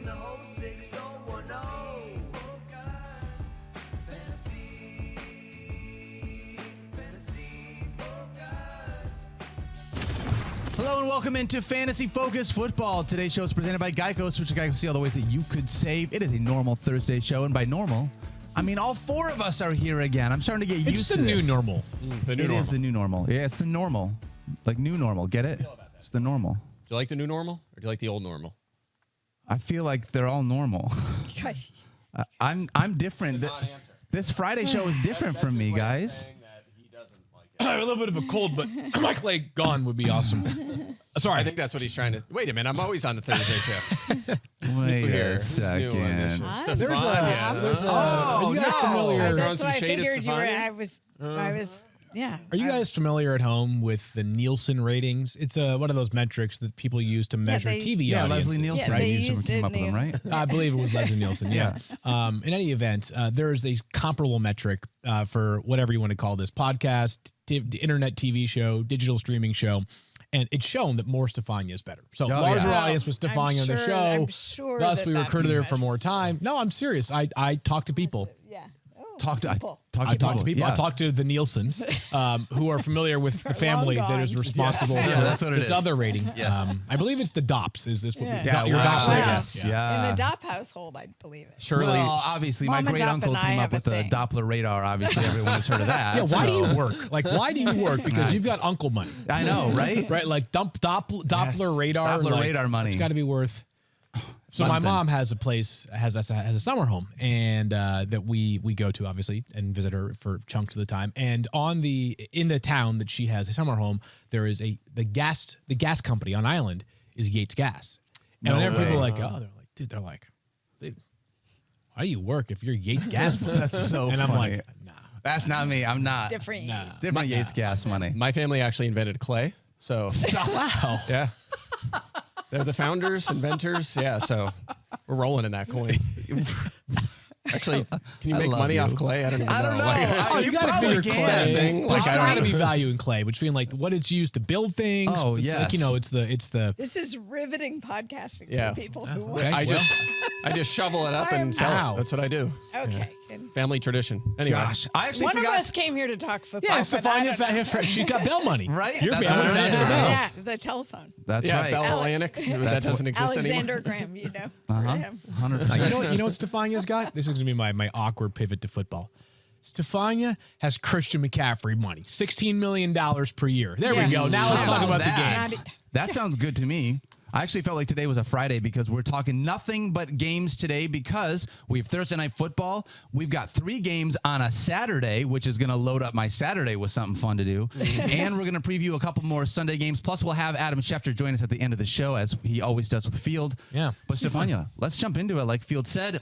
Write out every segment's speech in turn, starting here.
the 06010. Hello and welcome into Fantasy Focus Football. Today's show is presented by Geico. Switch to Geico, see all the ways that you could save. It is a normal Thursday show, and by normal, I mean all four of us are here again. I'm starting to get used to this. It's the new normal. It is the new normal. Yeah, it's the normal. Like new normal. Get it? It's the normal. Do you like the new normal or do you like the old normal? I feel like they're all normal. I'm different. This Friday show is different from me, guys. I have a little bit of a cold, but Mike Lake gone would be awesome. Sorry. I think that's what he's trying to. Wait a minute, I'm always on the Thursday show. Wait Here. a Who's new on this second. show? There's Stephania. are you guys familiar? That's some why I shade at figured you were. Stephania? I was. Yeah. Are you guys familiar at home with the Nielsen ratings? It's one of those metrics that people use to measure TV Yeah, audiences. Leslie Nielsen. they you used came it up with in them, right? I believe it was Leslie Nielsen, yeah. In any event, there is a comparable metric for whatever you want to call this podcast, internet TV show, digital streaming show, and it's shown that more Stephania is better. So larger audience with Stephania on the show. I'm sure thus, we that's recruited her for measured. more time. No, I'm serious. I talk to people. Yeah. Oh, Talk to people. I talk to people. Yeah. I talk to the Nielsens, who are familiar with the family that is gone. responsible Yes. for Yeah, that's what it this is. other rating. Yes. I believe it's the Dopps. Is this what Yeah. your wow. Dopps? Wow. Yes. Yeah. In the Dopp household, I believe it. Shirley. Well, obviously, my Mama great Dopp uncle and I came have up a with the thing. Doppler radar. Obviously, everyone has heard of that. Yeah, why do so- you work? Like, why do you work? Because you've got uncle money. I know, right? Right? Like, Doppler radar. Doppler like, radar money. It's got to be worth. So Something. my mom has a place, has a summer home, and that we go to, obviously, and visit her for chunks of the time. And in the town that she has a summer home, there is the gas company on island is Yates Gas. And No whenever people are way. like, dude, why do you work if you're Yates Gas? That's so and I'm funny. like, nah. That's not me. I'm not. Different. Nah. Different Yates gas money. My family actually invented clay. So Wow. yeah. They're the founders, inventors. Yeah, so we're rolling in that coin. Actually, can you I make love money you. off clay? I don't even know. I don't know. Like, You got to probably figure can. clay. Thing. Like, There's I got to don't- be value in clay between like what it's used to build things. Oh, it's yes. like, it's the This is riveting podcasting Yeah. for people who Okay. want. I just shovel it up and sell Ow. it. That's what I do. Okay. good. Family tradition. Anyway. Gosh, I actually One forgot. of us came here to talk football. yeah. but I Stephania, don't know. she got Bell money, Right? Your That's family what it founded is. a Bell. Yeah, the telephone. That's Yeah, right. Bell Atlantic. That doesn't exist Alexander anymore. Graham, you know. Uh-huh. for him. 100%. You know what Stephania's got? This is going to be my awkward pivot to football. Stephania has Christian McCaffrey money, $16 million per year. There we Yeah. go. Now let's How talk about the that? game. That sounds good to me. I actually felt like today was a Friday because we're talking nothing but games today because we have Thursday night football. We've got 3 games on a Saturday, which is going to load up my Saturday with something fun to do. And we're going to preview a couple more Sunday games. Plus, we'll have Adam Schefter join us at the end of the show, as he always does with Field. Yeah. But Stephania, let's jump into it. Like Field said,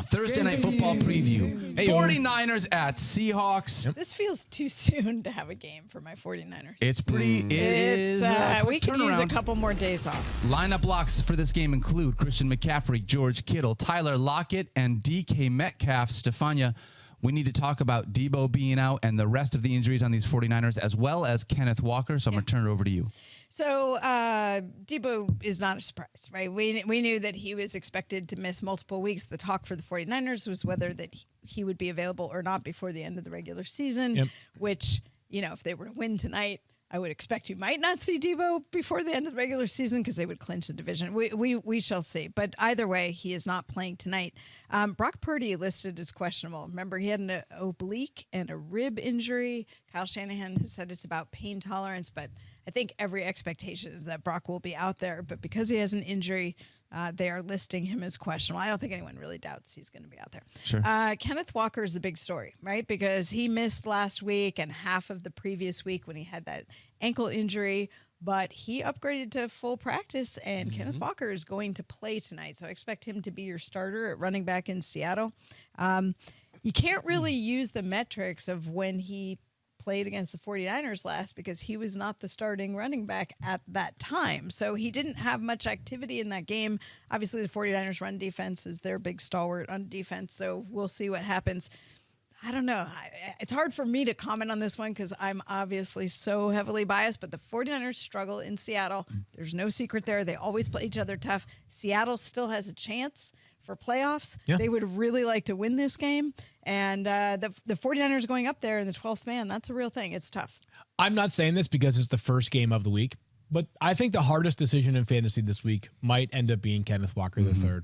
Thursday night football preview. Hey, 49ers at Seahawks. This feels too soon to have a game for my 49ers. It's pretty. It is a we quick could use a turnaround. couple more days off. Lineup locks for this game include Christian McCaffrey, George Kittle, Tyler Lockett, and DK Metcalf. Stephania, we need to talk about Deebo being out and the rest of the injuries on these 49ers, as well as Kenneth Walker. So I'm going to turn it over to you. So Deebo is not a surprise, right? We knew that he was expected to miss multiple weeks. The talk for the 49ers was whether that he would be available or not before the end of the regular season, which, if they were to win tonight, I would expect you might not see Deebo before the end of the regular season because they would clinch the division. We shall see. But either way, he is not playing tonight. Brock Purdy listed as questionable. Remember, he had an oblique and a rib injury. Kyle Shanahan has said it's about pain tolerance, but I think every expectation is that Brock will be out there. But because he has an injury, they are listing him as questionable. I don't think anyone really doubts he's going to be out there. Sure. Kenneth Walker is the big story, right? Because he missed last week and half of the previous week when he had that ankle injury, but he upgraded to full practice, and Kenneth Walker is going to play tonight. So I expect him to be your starter at running back in Seattle. You can't really use the metrics of when he played against the 49ers last because he was not the starting running back at that time. So he didn't have much activity in that game. Obviously, the 49ers run defense is their big stalwart on defense, so we'll see what happens. I don't know. It's hard for me to comment on this one because I'm obviously so heavily biased, but the 49ers struggle in Seattle. There's no secret there. They always play each other tough. Seattle still has a chance for playoffs. Yeah. They would really like to win this game. And the 49ers going up there in the 12th man, that's a real thing. It's tough. I'm not saying this because it's the first game of the week, but I think the hardest decision in fantasy this week might end up being Kenneth Walker III.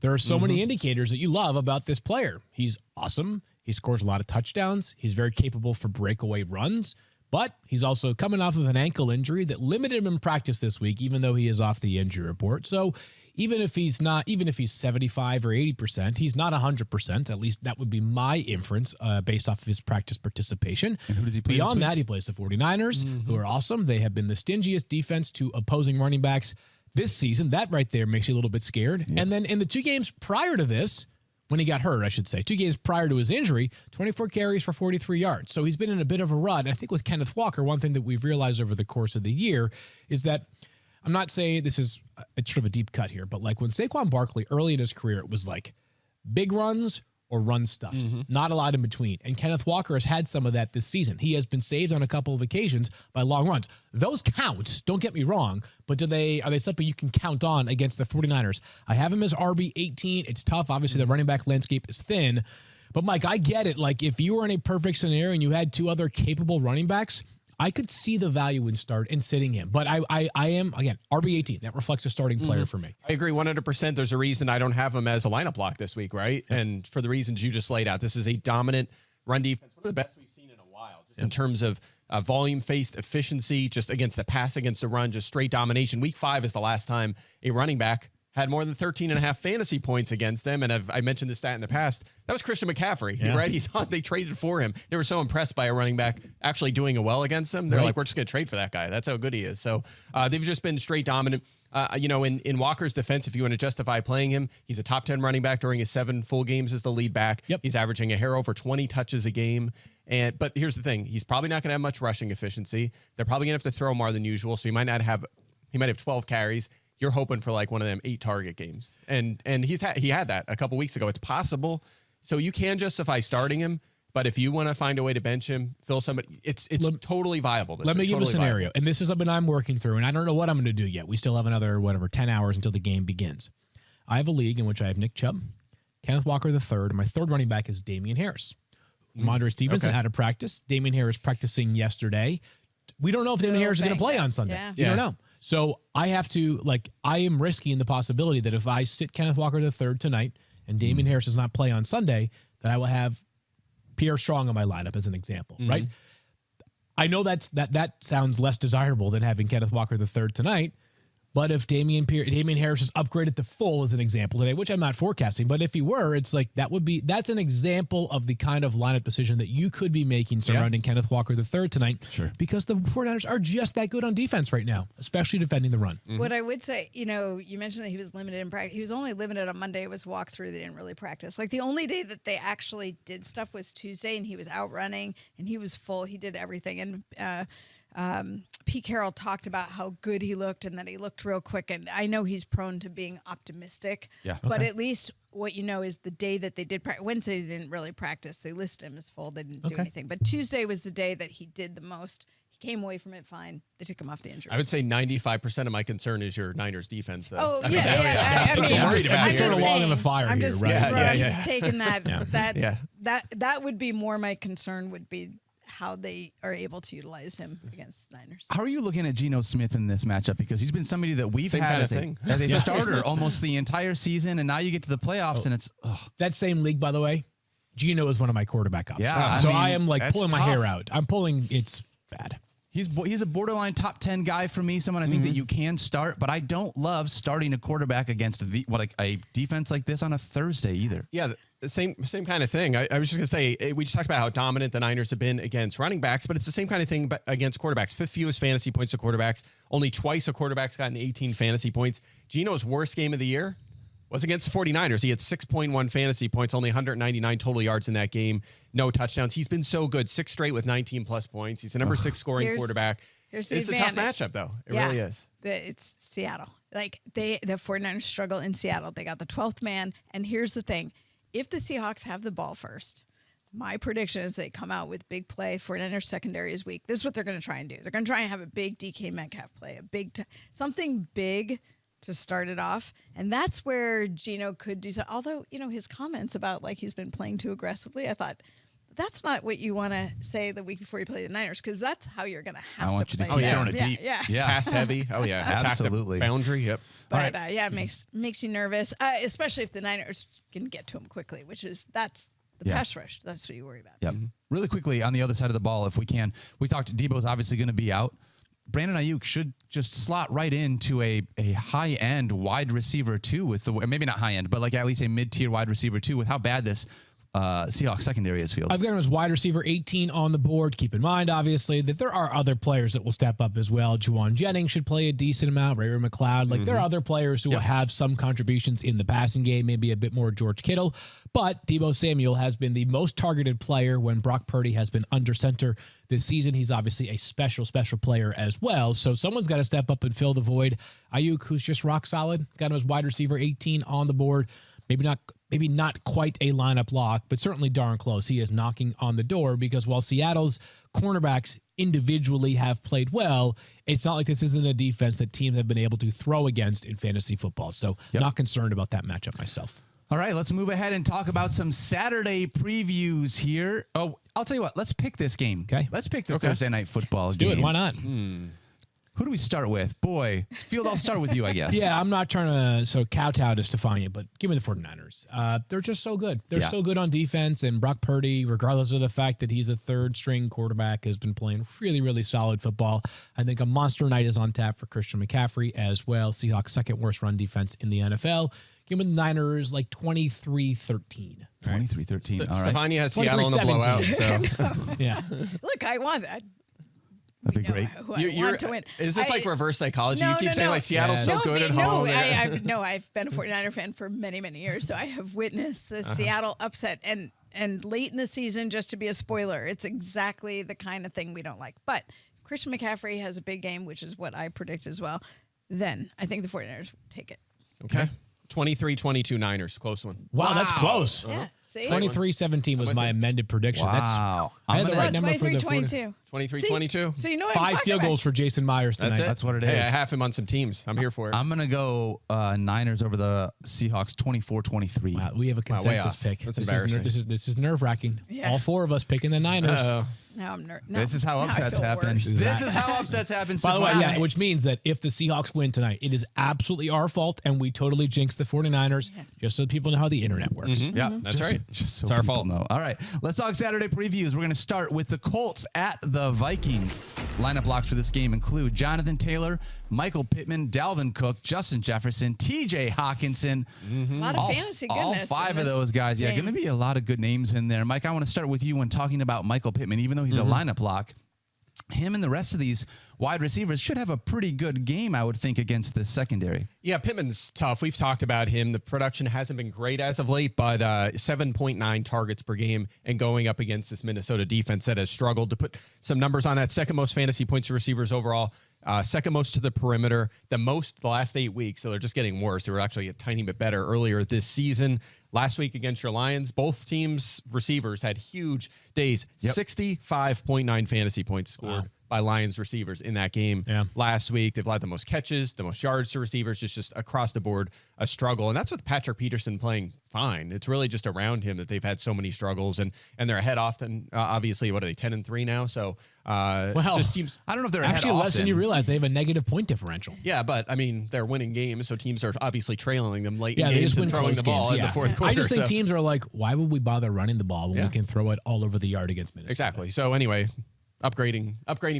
There are so many indicators that you love about this player. He's awesome. He scores a lot of touchdowns. He's very capable for breakaway runs, but he's also coming off of an ankle injury that limited him in practice this week, even though he is off the injury report. So even if he's 75 or 80%, he's not 100%. At least that would be my inference based off of his practice participation. And who does he play Beyond this that, he plays the 49ers, who are awesome. They have been the stingiest defense to opposing running backs this season. That right there makes you a little bit scared. And then in the 2 games prior to this, when he got hurt, I should say, 2 games prior to his injury, 24 carries for 43 yards. So he's been in a bit of a rut. And I think with Kenneth Walker, one thing that we've realized over the course of the year is that I'm not saying this is sort of a deep cut here, but like when Saquon Barkley early in his career, it was like big runs or run stuffs, not a lot in between. And Kenneth Walker has had some of that this season. He has been saved on a couple of occasions by long runs. Those count, don't get me wrong, but are they something you can count on against the 49ers? I have him as RB18. It's tough. Obviously, the running back landscape is thin. But, Mike, I get it. Like, if you were in a perfect scenario and you had 2 other capable running backs, I could see the value in sitting him. But I am, again, RB18. That reflects a starting player for me. I agree 100%. There's a reason I don't have him as a lineup lock this week, right? And for the reasons you just laid out, this is a dominant run defense. One of the best we've seen in a while, just in terms of volume-faced efficiency, just against the pass, against the run, just straight domination. Week 5 is the last time a running back had more than 13.5 fantasy points against them. And I mentioned this stat in the past. That was Christian McCaffrey, right? They traded for him. They were so impressed by a running back actually doing well against them. They're like, we're just going to trade for that guy. That's how good he is. So they've just been straight dominant. In Walker's defense, if you want to justify playing him, he's a top 10 running back during his 7 full games as the lead back. Yep. He's averaging a hair over 20 touches a game. But here's the thing. He's probably not going to have much rushing efficiency. They're probably going to have to throw more than usual. So he might have 12 carries. You're hoping for like one of them 8 target games. And he had that a couple weeks ago. It's possible. So you can justify starting him, but if you want to find a way to bench him, fill somebody, it's totally viable. Let me give a scenario. Viable. And this is something I'm working through, and I don't know what I'm going to do yet. We still have another, 10 hours until the game begins. I have a league in which I have Nick Chubb, Kenneth Walker III, and my 3rd running back is Damian Harris. Mondre Stevenson out of practice. Damian Harris practicing yesterday. We don't know if Damian Harris is going to play on Sunday. Yeah. You don't know. So I have to, I am risking the possibility that if I sit Kenneth Walker III tonight and Damian Harris does not play on Sunday, that I will have Pierre Strong on my lineup as an example, right? I know that sounds less desirable than having Kenneth Walker III tonight, but if Damian Harris is upgraded to full as an example today, which I'm not forecasting, but if he were, it's like that's an example of the kind of lineup decision that you could be making surrounding Kenneth Walker III tonight. Sure. Because the 49ers are just that good on defense right now, especially defending the run. What I would say, you mentioned that he was limited in practice. He was only limited on Monday. It was walkthrough. They didn't really practice. Like the only day that they actually did stuff was Tuesday, and he was out running, and he was full. He did everything. And Pete Carroll talked about how good he looked and that he looked real quick. And I know he's prone to being optimistic. Yeah. But at least what you know is the day that they did practice. Wednesday, they didn't really practice. They listed him as full. They didn't do anything. But Tuesday was the day that he did the most. He came away from it fine. They took him off the injury. I would say 95% of my concern is your Niners defense, though. Oh, I mean, yeah. that's what I'm worried about I'm here. just along in the fire I'm here, just, right? I'm just taking that. Yeah. That would be more my concern would be how they are able to utilize him against the Niners. How are you looking at Geno Smith in this matchup? Because he's been somebody that we've Same had kind as of a, thing. as a starter almost the entire season, and now you get to the playoffs, and it's That same league, by the way, Geno is one of my quarterback options. Yeah, So I mean, I am like that's pulling my tough. hair out. I'm pulling. It's bad. He's a borderline top 10 guy for me, someone I think that you can start, but I don't love starting a quarterback against a defense like this on a Thursday either. Yeah, the same kind of thing. I was just going to say, we just talked about how dominant the Niners have been against running backs, but it's the same kind of thing against quarterbacks. 5th fewest fantasy points to quarterbacks. Only twice a quarterback's gotten 18 fantasy points. Geno's worst game of the year was against the 49ers. He had 6.1 fantasy points, only 199 total yards in that game. No touchdowns. He's been so good. 6 straight with 19-plus points. He's the number 6 scoring quarterback. Here's the It's a advantage. tough matchup, though. It really is. It's Seattle. Like the 49ers struggle in Seattle. They got the 12th man. And here's the thing. If the Seahawks have the ball first, my prediction is they come out with big play. 49ers secondary is weak. This is what they're going to try and do. They're going to try and have a big DK Metcalf play, something big to start it off. And that's where Geno could do so. Although, his comments about like he's been playing too aggressively, I thought that's not what you want to say the week before you play the Niners, because that's how you're going to have to play. I want you to keep throwing it deep. Yeah. Pass heavy. Oh, yeah. Absolutely. Attack the boundary. Yep. But it makes you nervous, especially if the Niners can get to him quickly, that's the pass rush. That's what you worry about. Yep. Really quickly on the other side of the ball, if we can, we talked Deebo's obviously going to be out. Brandon Aiyuk should just slot right into a high-end wide receiver too, maybe not high-end, but like at least a mid-tier wide receiver too, with how bad this Seahawks secondary is, Field. I've got him as wide receiver 18 on the board. Keep in mind, obviously, that there are other players that will step up as well. Juwan Jennings should play a decent amount. Ray McLeod. There are other players who will have some contributions in the passing game, maybe a bit more George Kittle. But Deebo Samuel has been the most targeted player when Brock Purdy has been under center this season. He's obviously a special player as well. So someone's got to step up and fill the void. Aiyuk, who's just rock solid, got him as wide receiver 18 on the board. Maybe not quite a lineup lock, but certainly darn close. He is knocking on the door because while Seattle's cornerbacks individually have played well, it's not like this isn't a defense that teams have been able to throw against in fantasy football. So not concerned about that matchup myself. All right, let's move ahead and talk about some Saturday previews here. Oh, I'll tell you what. Let's pick this game. Okay. Let's pick the Thursday night football Let's game. do it. Why not? Who do we start with? Boy, Field, I'll start with you, I guess. Yeah, I'm not trying to kowtow to Stephania, but give me the 49ers. They're just so good. They're so good on defense, and Brock Purdy, regardless of the fact that he's a third-string quarterback, has been playing really, really solid football. I think a monster night is on tap for Christian McCaffrey as well. Seahawks' second-worst run defense in the NFL. Give me the Niners like 23-13. 23-13. All right. Stephania has Seattle in the blowout. So. Yeah. Look, I want that. That'd be great. Who I want to win. Is this like reverse psychology? No, you keep saying like Seattle's so good at home. I've been a 49er fan for many, many years, so I have witnessed the Seattle upset and late in the season, just to be a spoiler, it's exactly the kind of thing we don't like. But if Christian McCaffrey has a big game, which is what I predict as well, then I think the 49ers take it. Okay. 23-22 Niners. Close one. Wow, that's close. Yeah. See? 23-17 was my amended prediction. Wow. I had the right number for the 23-22. 23-22. So you know what 5 field goals for Jason Myers tonight. That's it. That's what it is. Hey, I have him on some teams. I'm here for it. I'm going to go Niners over the Seahawks 24-23. Wow, we have a consensus off. pick. That's embarrassing. This is nerve-wracking. Yeah. All 4 of us picking the Niners. Now I'm This is how upsets happen. This is how upsets happen. By the way, Stop. which means that if the Seahawks win tonight, it is absolutely our fault, and we totally jinx the 49ers, just so people know how the internet works. Yeah, That's right. Just so It's our people fault. know. All right, let's talk Saturday previews. We're going to start with the Colts at the Vikings. Lineup locks for this game include Jonathan Taylor, Michael Pittman, Dalvin Cook, Justin Jefferson, TJ Hawkinson. A lot of fantasy goodness. All 5 of those guys. Yeah, game. going to be a lot of good names in there. Mike, I want to start with you when talking about Michael Pittman, even though he's a lineup lock. Him and the rest of these wide receivers should have a pretty good game, I would think, against this secondary. Yeah, Pittman's tough. We've talked about him. The production hasn't been great as of late, but 7.9 targets per game and going up against this Minnesota defense that has struggled. To put some numbers on that, second most fantasy points to receivers overall, second most to the perimeter, the most the last 8 weeks. So they're just getting worse. They were actually a tiny bit better earlier this season. Last week against your Lions, both teams' receivers had huge days. 65.9 fantasy points scored by Lions receivers in that game last week. They've allowed the most catches, the most yards to receivers, just across the board a struggle. And that's with Patrick Peterson playing fine. It's really just around him that they've had so many struggles, and they're ahead often. Obviously, what are they, 10-3 now? So just teams. I don't know if they're Actually, ahead less than you realize. They have a negative point differential. Yeah, but I mean, they're winning games, so teams are obviously trailing them late in they games just win and throwing close the ball games. in the fourth quarter. I just think so. teams are like, why would we bother running the ball when we can throw it all over the yard against Minnesota? Exactly. So anyway, upgrading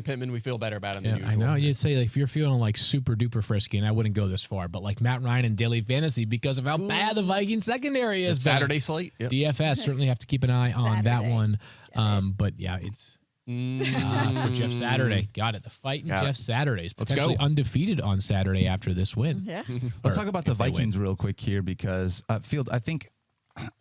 Pittman, we feel better about him than usual. I know you'd say like, if you're feeling like super duper frisky, and I wouldn't go this far, but like Matt Ryan and daily fantasy because of how bad the Viking secondary is. Saturday slate. Yep. DFS certainly have to keep an eye on that one. But yeah, it's for Jeff Saturday. Got it. The fight in Jeff Saturday is potentially undefeated on Saturday after this win. Yeah. Let's talk about the if they win. Vikings real quick here because Field, I think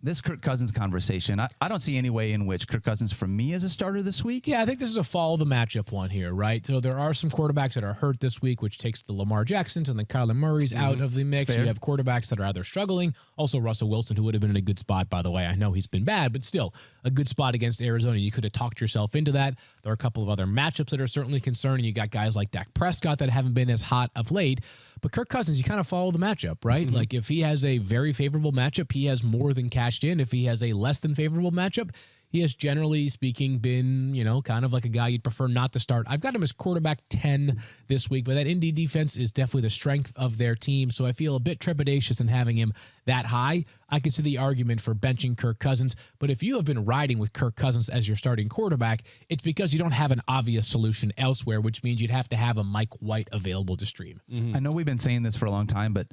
this Kirk Cousins conversation, I don't see any way in which Kirk Cousins for me is a starter this week. Yeah, I think this is a follow the matchup one here, right? So there are some quarterbacks that are hurt this week, which takes the Lamar Jacksons and the Kyler Murrays out of the mix. Fair. You have quarterbacks that are either struggling. Also, Russell Wilson, who would have been in a good spot, by the way. I know he's been bad, but still a good spot against Arizona. You could have talked yourself into that. There are a couple of other matchups that are certainly concerning. You got guys like Dak Prescott that haven't been as hot of late. But Kirk Cousins, you kind of follow the matchup, right? Like if he has a very favorable matchup, he has more than cashed in. If he has a less than favorable matchup, he has generally speaking been, kind of like a guy you'd prefer not to start. I've got him as quarterback 10 this week, but that Indy defense is definitely the strength of their team. So I feel a bit trepidatious in having him that high. I can see the argument for benching Kirk Cousins, but if you have been riding with Kirk Cousins as your starting quarterback, it's because you don't have an obvious solution elsewhere, which means you'd have to have a Mike White available to stream. I know we've been saying this for a long time, but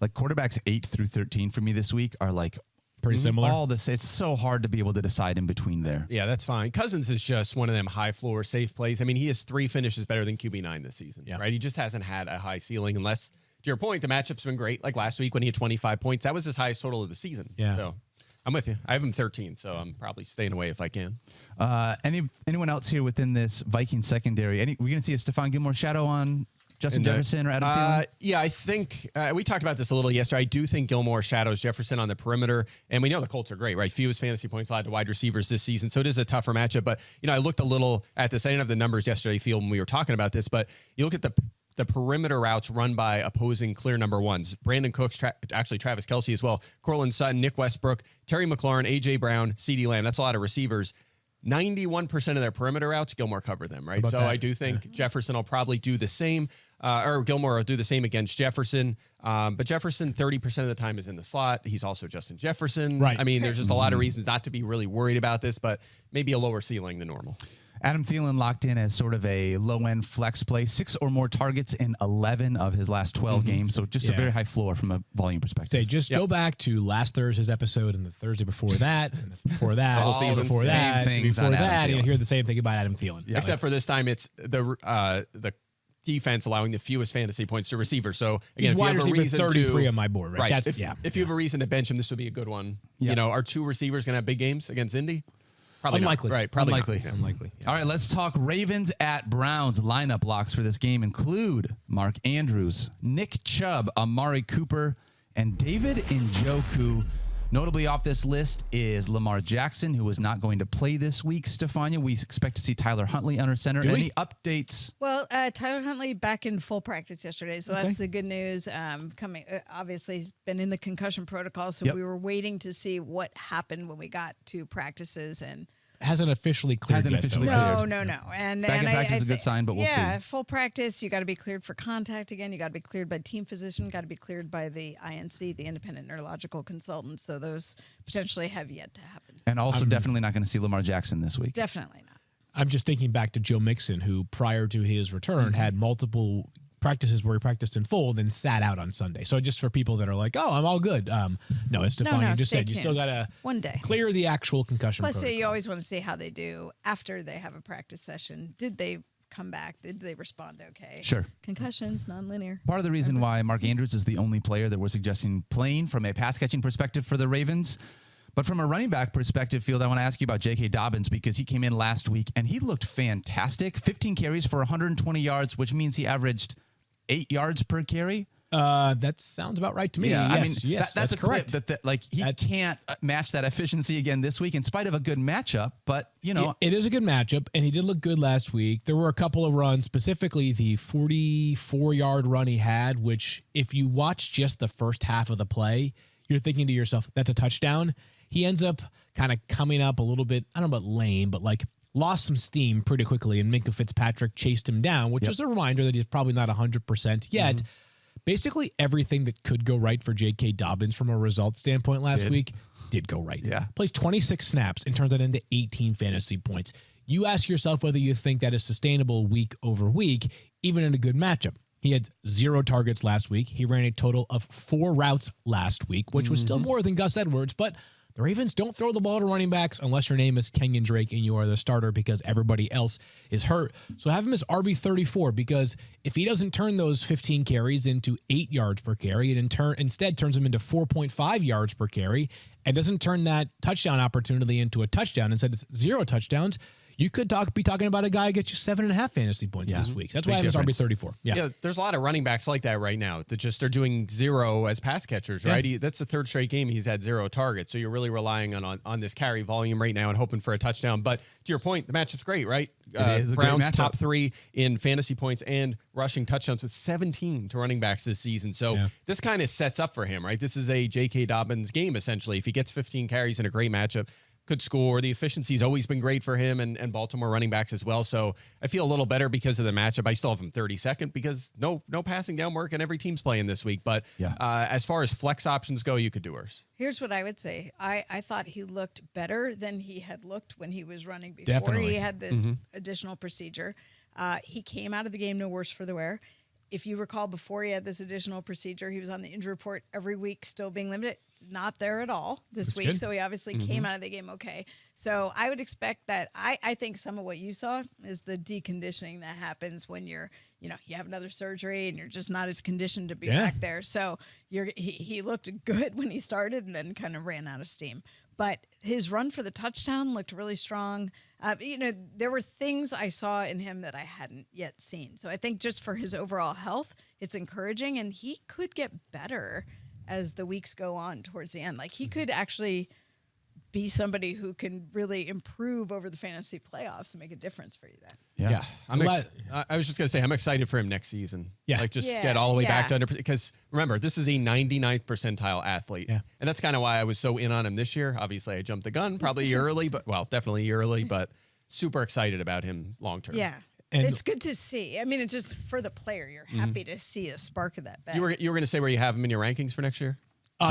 like quarterbacks 8 through 13 for me this week are like Pretty similar. all this. It's so hard to be able to decide in between there. Yeah, that's fine. Cousins is just one of them high floor, safe plays. I mean, he has 3 finishes better than QB9 this season, right? He just hasn't had a high ceiling unless, to your point, the matchup's been great. Like last week when he had 25 points, that was his highest total of the season. Yeah. So I'm with you. I have him 13, so I'm probably staying away if I can. Anyone else here within this Viking secondary? We're going to see a Stephon Gilmore shadow on Justin Jefferson or Adam Thielen? Yeah, I think we talked about this a little yesterday. I do think Gilmore shadows Jefferson on the perimeter, and we know the Colts are great, right? Fewest fantasy points allowed to wide receivers this season, so it is a tougher matchup. But I looked a little at this. I didn't have the numbers yesterday, Field, when we were talking about this, but you look at the perimeter routes run by opposing clear number ones. Brandon Cooks, actually Travis Kelce as well, Cortland Sutton, Nick Westbrook, Terry McLaurin, A.J. Brown, CeeDee Lamb. That's a lot of receivers. 91% of their perimeter routes, Gilmore covered them, right? So I do think Jefferson will probably do the same, or Gilmore will do the same against Jefferson. But Jefferson, 30% of the time is in the slot. He's also Justin Jefferson. Right. I mean, there's just a lot of reasons not to be really worried about this, but maybe a lower ceiling than normal. Adam Thielen locked in as sort of a low-end flex play, 6 or more targets in 11 of his last 12 games. So just a very high floor from a volume perspective. Go back to last Thursday's episode and the Thursday before that, and before that, All season the before same that, things before on Adam that, and Thielen. you hear the same thing about Adam Thielen. Yeah. Except for this time, it's the defense allowing the fewest fantasy points to receivers. So again, He's if you wide have a receiver reason 33 to, on my board, right? If you have a reason to bench him, this would be a good one. Are 2 receivers going to have big games against Indy? Probably Unlikely. Not. Right, probably Unlikely. Not. Unlikely. Yeah. All right, let's talk Ravens at Browns. Lineup locks for this game include Mark Andrews, Nick Chubb, Amari Cooper, and David Njoku. Notably off this list is Lamar Jackson, who is not going to play this week. Stephania, we expect to see Tyler Huntley under center. Any updates? Well, Tyler Huntley back in full practice yesterday, so that's the good news. Obviously, he's been in the concussion protocol, so we were waiting to see what happened when we got to practices and. Hasn't officially cleared yet, though. No. And Back in practice is a good sign, but we'll see. Yeah, full practice. You got to be cleared for contact again. You got to be cleared by team physician. Got to be cleared by the INC, the independent neurological consultant. So those potentially have yet to happen. And also definitely not going to see Lamar Jackson this week. Definitely not. I'm just thinking back to Joe Mixon, who prior to his return had multiple practices where he practiced in full, then sat out on Sunday. So just for people that are like, "Oh, I'm all good." No, as Stephania just said, you still gotta one day clear the actual concussion. Plus, protocol. you always want to see how they do after they have a practice session. Did they come back? Did they respond okay? Sure. Concussions, nonlinear. Part of the reason why Mark Andrews is the only player that we're suggesting playing from a pass catching perspective for the Ravens. But from a running back perspective, Field, I want to ask you about J.K. Dobbins because he came in last week and he looked fantastic. 15 carries for 120 yards, which means he averaged 8 yards per carry. That sounds about right to me. Yeah, yes, I mean, yes, that's a correct. clip that he can't match that efficiency again this week in spite of a good matchup. But, it is a good matchup, and he did look good last week. There were a couple of runs, specifically the 44-yard run he had, which if you watch just the first half of the play, you're thinking to yourself, that's a touchdown. He ends up kind of coming up a little bit, I don't know about lame, but lost some steam pretty quickly, and Minkah Fitzpatrick chased him down, which is a reminder that he's probably not 100% yet. Basically everything that could go right for J.K. Dobbins from a result standpoint last week did go right. Yeah. Plays 26 snaps and turns that into 18 fantasy points. You ask yourself whether you think that is sustainable week over week, even in a good matchup. He had 0 targets last week. He ran a total of 4 routes last week, which was still more than Gus Edwards, but the Ravens don't throw the ball to running backs unless your name is Kenyon Drake and you are the starter because everybody else is hurt. So have him as RB34 because if he doesn't turn those 15 carries into 8 yards per carry, it instead turns him into 4.5 yards per carry and doesn't turn that touchdown opportunity into a touchdown, instead it's 0 touchdowns, you could be talking about a guy who gets you 7.5 fantasy points this week. That's why I have his RB34. Yeah, there's a lot of running backs like that right now that just are doing 0 as pass catchers, right? That's the 3rd straight game he's had 0 targets. So you're really relying on this carry volume right now and hoping for a touchdown. But to your point, the matchup's great, right? It is a Browns great matchup. top 3 in fantasy points and rushing touchdowns with 17 to running backs this season. So this kind of sets up for him, right? This is a J.K. Dobbins game, essentially. If he gets 15 carries in a great matchup, could score. The efficiency's always been great for him and Baltimore running backs as well. So I feel a little better because of the matchup. I still have him 32nd because no passing down work and every team's playing this week. But as far as flex options go, you could do worse. Here's what I would say. I thought he looked better than he had looked when he was running before. Definitely. He had this additional procedure. He came out of the game no worse for the wear. If you recall, before he had this additional procedure, he was on the injury report every week, still being limited. Not there at all this week. good. So he obviously came out of the game okay. So I would expect that. I think some of what you saw is the deconditioning that happens when you have another surgery and you're just not as conditioned to be back there. So he looked good when he started and then kind of ran out of steam. But his run for the touchdown looked really strong. There were things I saw in him that I hadn't yet seen. So I think just for his overall health, it's encouraging, and he could get better as the weeks go on towards the end. Like, he could actually be somebody who can really improve over the fantasy playoffs and make a difference for you then. Yeah. I was just going to say, I'm excited for him next season. Yeah. Like, just get all the way back to under, because remember, this is a 99th percentile athlete. Yeah. And that's kind of why I was so in on him this year. Obviously, I jumped the gun probably a year early, definitely a year early, but super excited about him long term. Yeah. And it's good to see. I mean, it's just for the player. You're happy to see a spark of that back. You were going to say where you have him in your rankings for next year?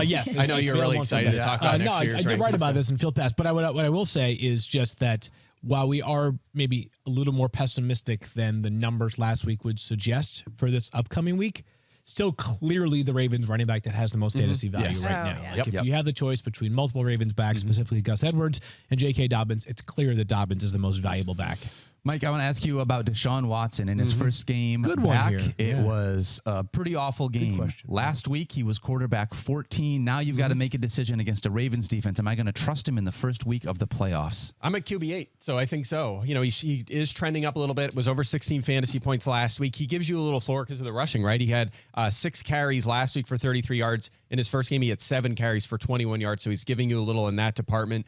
Yes. I know you're really excited to talk about next year's I did rankings, write about so. this in Field Pass, but what I will say is just that while we are maybe a little more pessimistic than the numbers last week would suggest for this upcoming week, still clearly the Ravens running back that has the most fantasy value right now. Yeah. Like, if you have the choice between multiple Ravens backs, specifically Gus Edwards and J.K. Dobbins, it's clear that Dobbins is the most valuable back. Mike, I want to ask you about Deshaun Watson in his first game Good one back. here. It Yeah. was a pretty awful game. question. Last week, he was quarterback 14. Now you've got to make a decision against a Ravens defense. Am I going to trust him in the first week of the playoffs? I'm at QB8, so I think so. He is trending up a little bit. Was over 16 fantasy points last week. He gives you a little floor because of the rushing, right? He had 6 carries last week for 33 yards. In his first game, he had 7 carries for 21 yards, so he's giving you a little in that department.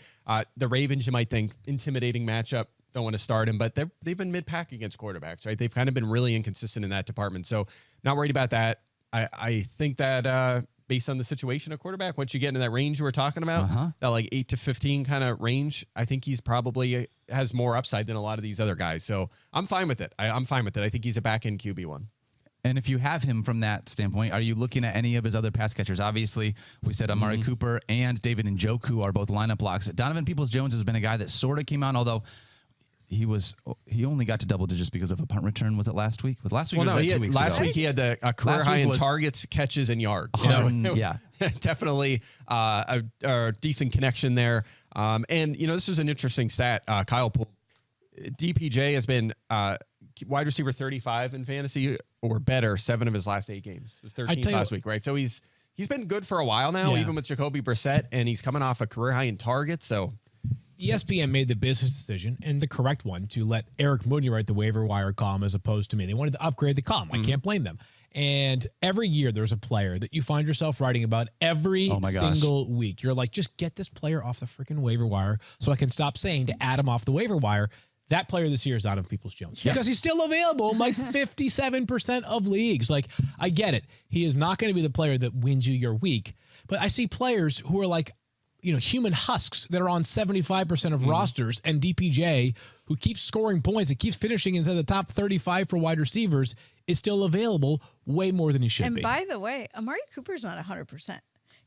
The Ravens, you might think, intimidating matchup. Don't want to start him, but they've been mid-pack against quarterbacks, right? They've kind of been really inconsistent in that department. So not worried about that. I think that based on the situation of quarterback, once you get into that range you were talking about, that like 8 to 15 kind of range, I think he's probably has more upside than a lot of these other guys. So I'm fine with it. I'm fine with it. I think he's a back-end QB1. And if you have him from that standpoint, are you looking at any of his other pass catchers? Obviously, we said Amari Cooper and David Njoku are both lineup blocks. Donovan Peoples-Jones has been a guy that sort of came on, although he only got to double digits because of a punt return. Was it last week? Last week was like 2 weeks ago. Last week he had a career high in targets, catches, and yards. Definitely a decent connection there. And this was an interesting stat. Kyle pulled. DPJ has been wide receiver 35 in fantasy or better 7 of his last 8 games. It was 13 last week, right? So he's been good for a while now, even with Jacoby Brissett, and he's coming off a career high in targets. So ESPN made the business decision, and the correct one, to let Eric Mooney write the waiver wire column as opposed to me. They wanted to upgrade the column. I can't blame them. And every year there's a player that you find yourself writing about every single week. You're like, just get this player off the freaking waiver wire so I can stop saying to add him off the waiver wire. That player this year is Donovan Peoples-Jones because he's still available in like 57% of leagues. Like, I get it. He is not going to be the player that wins you your week. But I see players who are like, human husks that are on 75% of rosters, and DPJ, who keeps scoring points and keeps finishing inside the top 35 for wide receivers, is still available way more than he should be. And by the way, Amari Cooper's not 100%.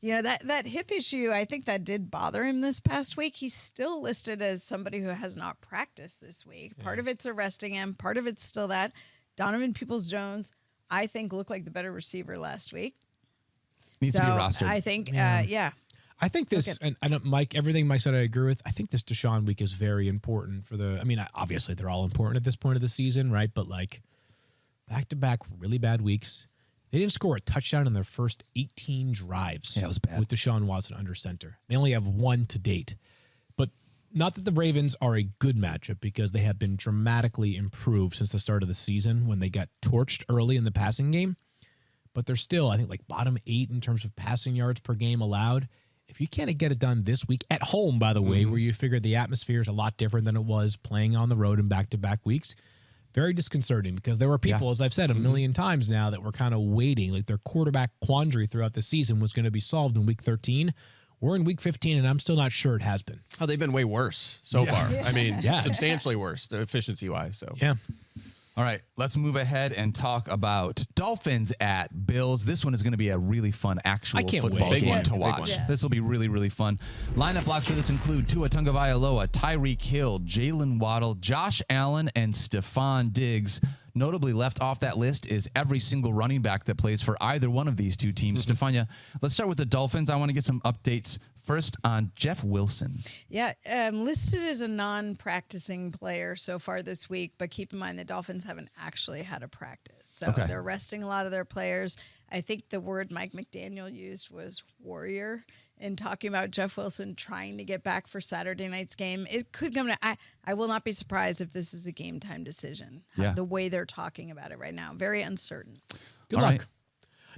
That hip issue, I think that did bother him this past week. He's still listed as somebody who has not practiced this week. Part of it's arresting him. Part of it's still that. Donovan Peoples-Jones, I think, looked like the better receiver last week. Needs to be rostered. I think, I think this, and I don't, Mike, everything Mike said I agree with. I think this Deshaun week is very important for obviously they're all important at this point of the season, right? But like back-to-back really bad weeks. They didn't score a touchdown in their first 18 drives. Yeah, it was bad. With Deshaun Watson under center. They only have one to date. But not that the Ravens are a good matchup, because they have been dramatically improved since the start of the season when they got torched early in the passing game. But they're still, I think, like bottom 8 in terms of passing yards per game allowed. If you can't get it done this week at home, by the way, where you figure the atmosphere is a lot different than it was playing on the road in back-to-back weeks, very disconcerting, because there were people, as I've said a million times now, that were kind of waiting. Like their quarterback quandary throughout the season was going to be solved in week 13. We're in week 15, and I'm still not sure it has been. Oh, they've been way worse so far. I mean, Yeah. substantially worse efficiency-wise. So Yeah. All right, let's move ahead and talk about Dolphins at Bills. This one is going to be a really fun actual I can't football wait. game Big to one. watch. Yeah. This will be really, really fun. Lineup blocks for this include Tua Tagovailoa, Tyreek Hill, Jalen Waddle, Josh Allen, and Stephon Diggs. Notably left off that list is every single running back that plays for either one of these two teams. Stephania, let's start with the Dolphins. I want to get some updates first on Jeff Wilson. Yeah, listed as a non-practicing player so far this week, but keep in mind the Dolphins haven't actually had a practice. So Okay. they're resting a lot of their players. I think the word Mike McDaniel used was warrior in talking about Jeff Wilson trying to get back for Saturday night's game. It could come to, I will not be surprised if this is a game time decision. Yeah. The way they're talking about it right now. Very uncertain. Good All luck. right.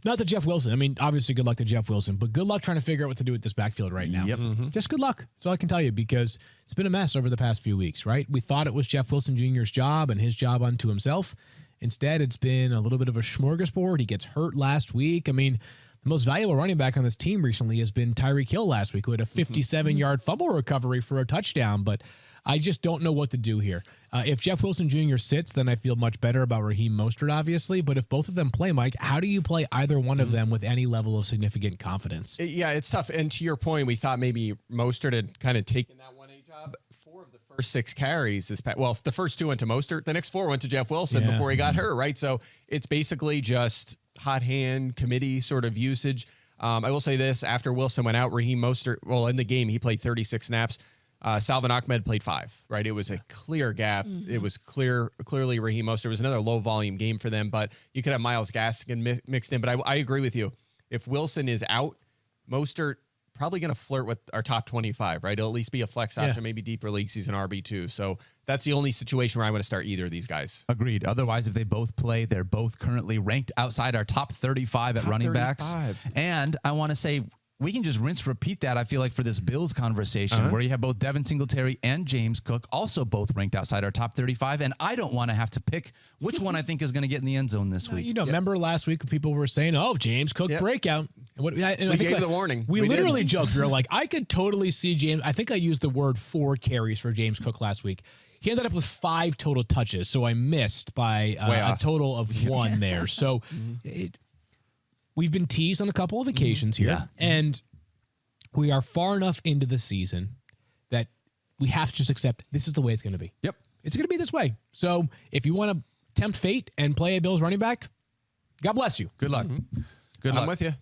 Not to Jeff Wilson. I mean, obviously, good luck to Jeff Wilson, but good luck trying to figure out what to do with this backfield right now. Yep. Just good luck. That's all I can tell you, because it's been a mess over the past few weeks, right? We thought it was Jeff Wilson Jr.'s job and his job unto himself. Instead, it's been a little bit of a smorgasbord. He gets hurt last week. I mean, the most valuable running back on this team recently has been Tyreek Hill last week, who had a 57-yard fumble recovery for a touchdown. But I just don't know what to do here. If Jeff Wilson Jr. sits, then I feel much better about Raheem Mostert, obviously. But if both of them play, Mike, how do you play either one of them with any level of significant confidence? yeah, it's tough. And to your point, we thought maybe Mostert had kind of taken that 1A job. 4 of the first 6 carries well, the first 2 went to Mostert. The next 4 went to Jeff Wilson before he got hurt, right? So it's basically just hot hand committee sort of usage. I will say this, after Wilson went out, Raheem Mostert, well, in the game, he played 36 snaps. Salvin Ahmed played 5, right? It was a clear gap. It was clearly Raheem Mostert. It was another low volume game for them, but you could have Myles Gaskin mixed in. But I agree with you. If Wilson is out, Mostert probably going to flirt with our top 25, right? It'll at least be a flex option, maybe deeper leagues. He's an RB2. So that's the only situation where I want to start either of these guys. Agreed. Otherwise, if they both play, they're both currently ranked outside our top 35 at running backs. And I want to say, we can just repeat that, I feel like, for this Bills conversation, where you have both Devin Singletary and James Cook also both ranked outside our top 35. And I don't want to have to pick which one I think is going to get in the end zone this week. You know, remember last week when people were saying, "Oh, James Cook breakout." And what, I We gave the warning. We We literally did. joked. We were like, "I could totally see James." I think I used the word 4 carries for James Cook last week. He ended up with 5 total touches, so I missed by Way a off. total of 1 there. So we've been teased on a couple of occasions here, Yeah. and we are far enough into the season that we have to just accept this is the way it's going to be. Yep. It's going to be this way. So if you want to tempt fate and play a Bills running back, God bless you. Good luck. Good luck. I'm with you.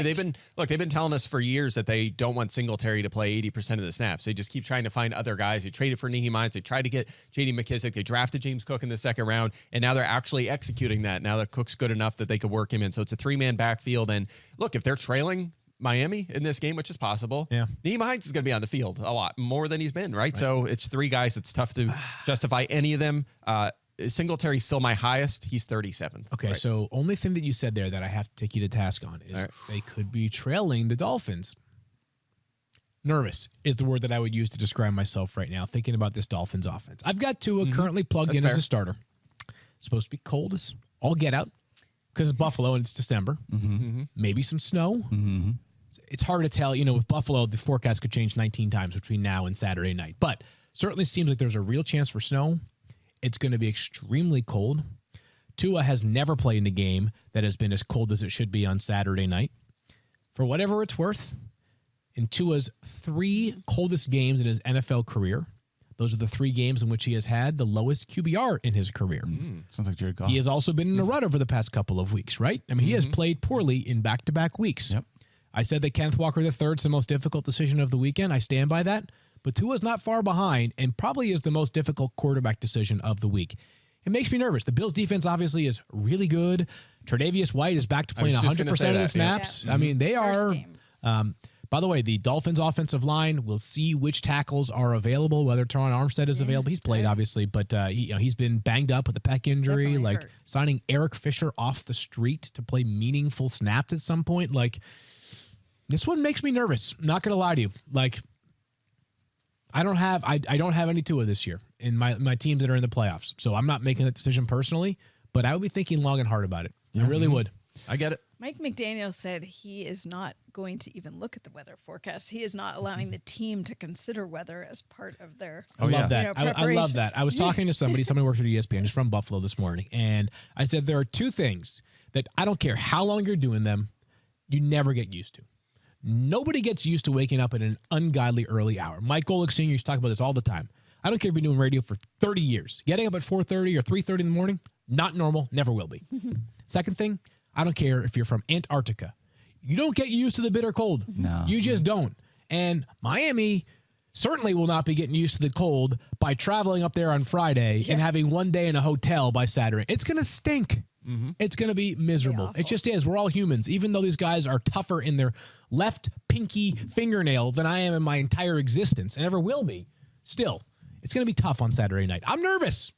They've been telling us for years that they don't want Singletary to play 80% of the snaps. They just keep trying to find other guys. They traded for Naheem Hines. They tried to get J.D. McKissick. They drafted James Cook in the 2nd round, and now they're actually executing that. Now that Cook's good enough that they could work him in. So it's a 3-man backfield. And look, if they're trailing Miami in this game, which is possible, Naheem Hines is going to be on the field a lot more than he's been, right? So it's 3 guys. It's tough to justify any of them. Singletary's still my highest. He's 37th. Okay, right? so only thing that you said there that I have to take you to task on is they could be trailing the Dolphins. Nervous is the word that I would use to describe myself right now, thinking about this Dolphins offense. I've got Tua currently plugged in as a starter. It's supposed to be cold as all get out because it's Buffalo and it's December. Maybe some snow. It's hard to tell. You know, with Buffalo, the forecast could change 19 times between now and Saturday night. But certainly seems like there's a real chance for snow. It's going to be extremely cold. Tua has never played in a game that has been as cold as it should be on Saturday night. For whatever it's worth, in Tua's 3 coldest games in his NFL career, those are the 3 games in which he has had the lowest QBR in his career. Sounds like Jared Goff. He has also been in a rut over the past couple of weeks, right? I mean, he has played poorly in back-to-back weeks. Yep. I said that Kenneth Walker III is the most difficult decision of the weekend. I stand by that. But Tua's not far behind and probably is the most difficult quarterback decision of the week. It makes me nervous. The Bills defense obviously is really good. Tre'Davious White is back to playing 100% of the snaps. Yeah. I mean, they First are. game. By the way, the Dolphins offensive line, we'll see which tackles are available, whether Teron Armstead is available. He's played, obviously, but he's been banged up with a pec injury. Definitely Like hurt. signing Eric Fisher off the street to play meaningful snaps at some point. Like, this one makes me nervous. Not going to lie to you. Like, I don't have any Tua this year in my teams that are in the playoffs. So I'm not making that decision personally, but I would be thinking long and hard about it. I really would. I get it. Mike McDaniel said he is not going to even look at the weather forecast. He is not allowing the team to consider weather as part of their. I love that. I love preparation. that. I was talking to somebody who works at ESPN. He's from Buffalo this morning. And I said, there are two things that I don't care how long you're doing them, you never get used to. Nobody gets used to waking up at an ungodly early hour. Mike Golick Sr. used to talk about this all the time. I don't care if you've been doing radio for 30 years. Getting up at 4:30 or 3:30 in the morning, not normal, never will be. Second thing, I don't care if you're from Antarctica. You don't get used to the bitter cold. No. You just don't. And Miami certainly will not be getting used to the cold by traveling up there on Friday and having one day in a hotel by Saturday. It's going to stink. It's going to be miserable. It just is. We're all humans. Even though these guys are tougher in their left pinky fingernail than I am in my entire existence and ever will be, still, it's going to be tough on Saturday night. I'm nervous.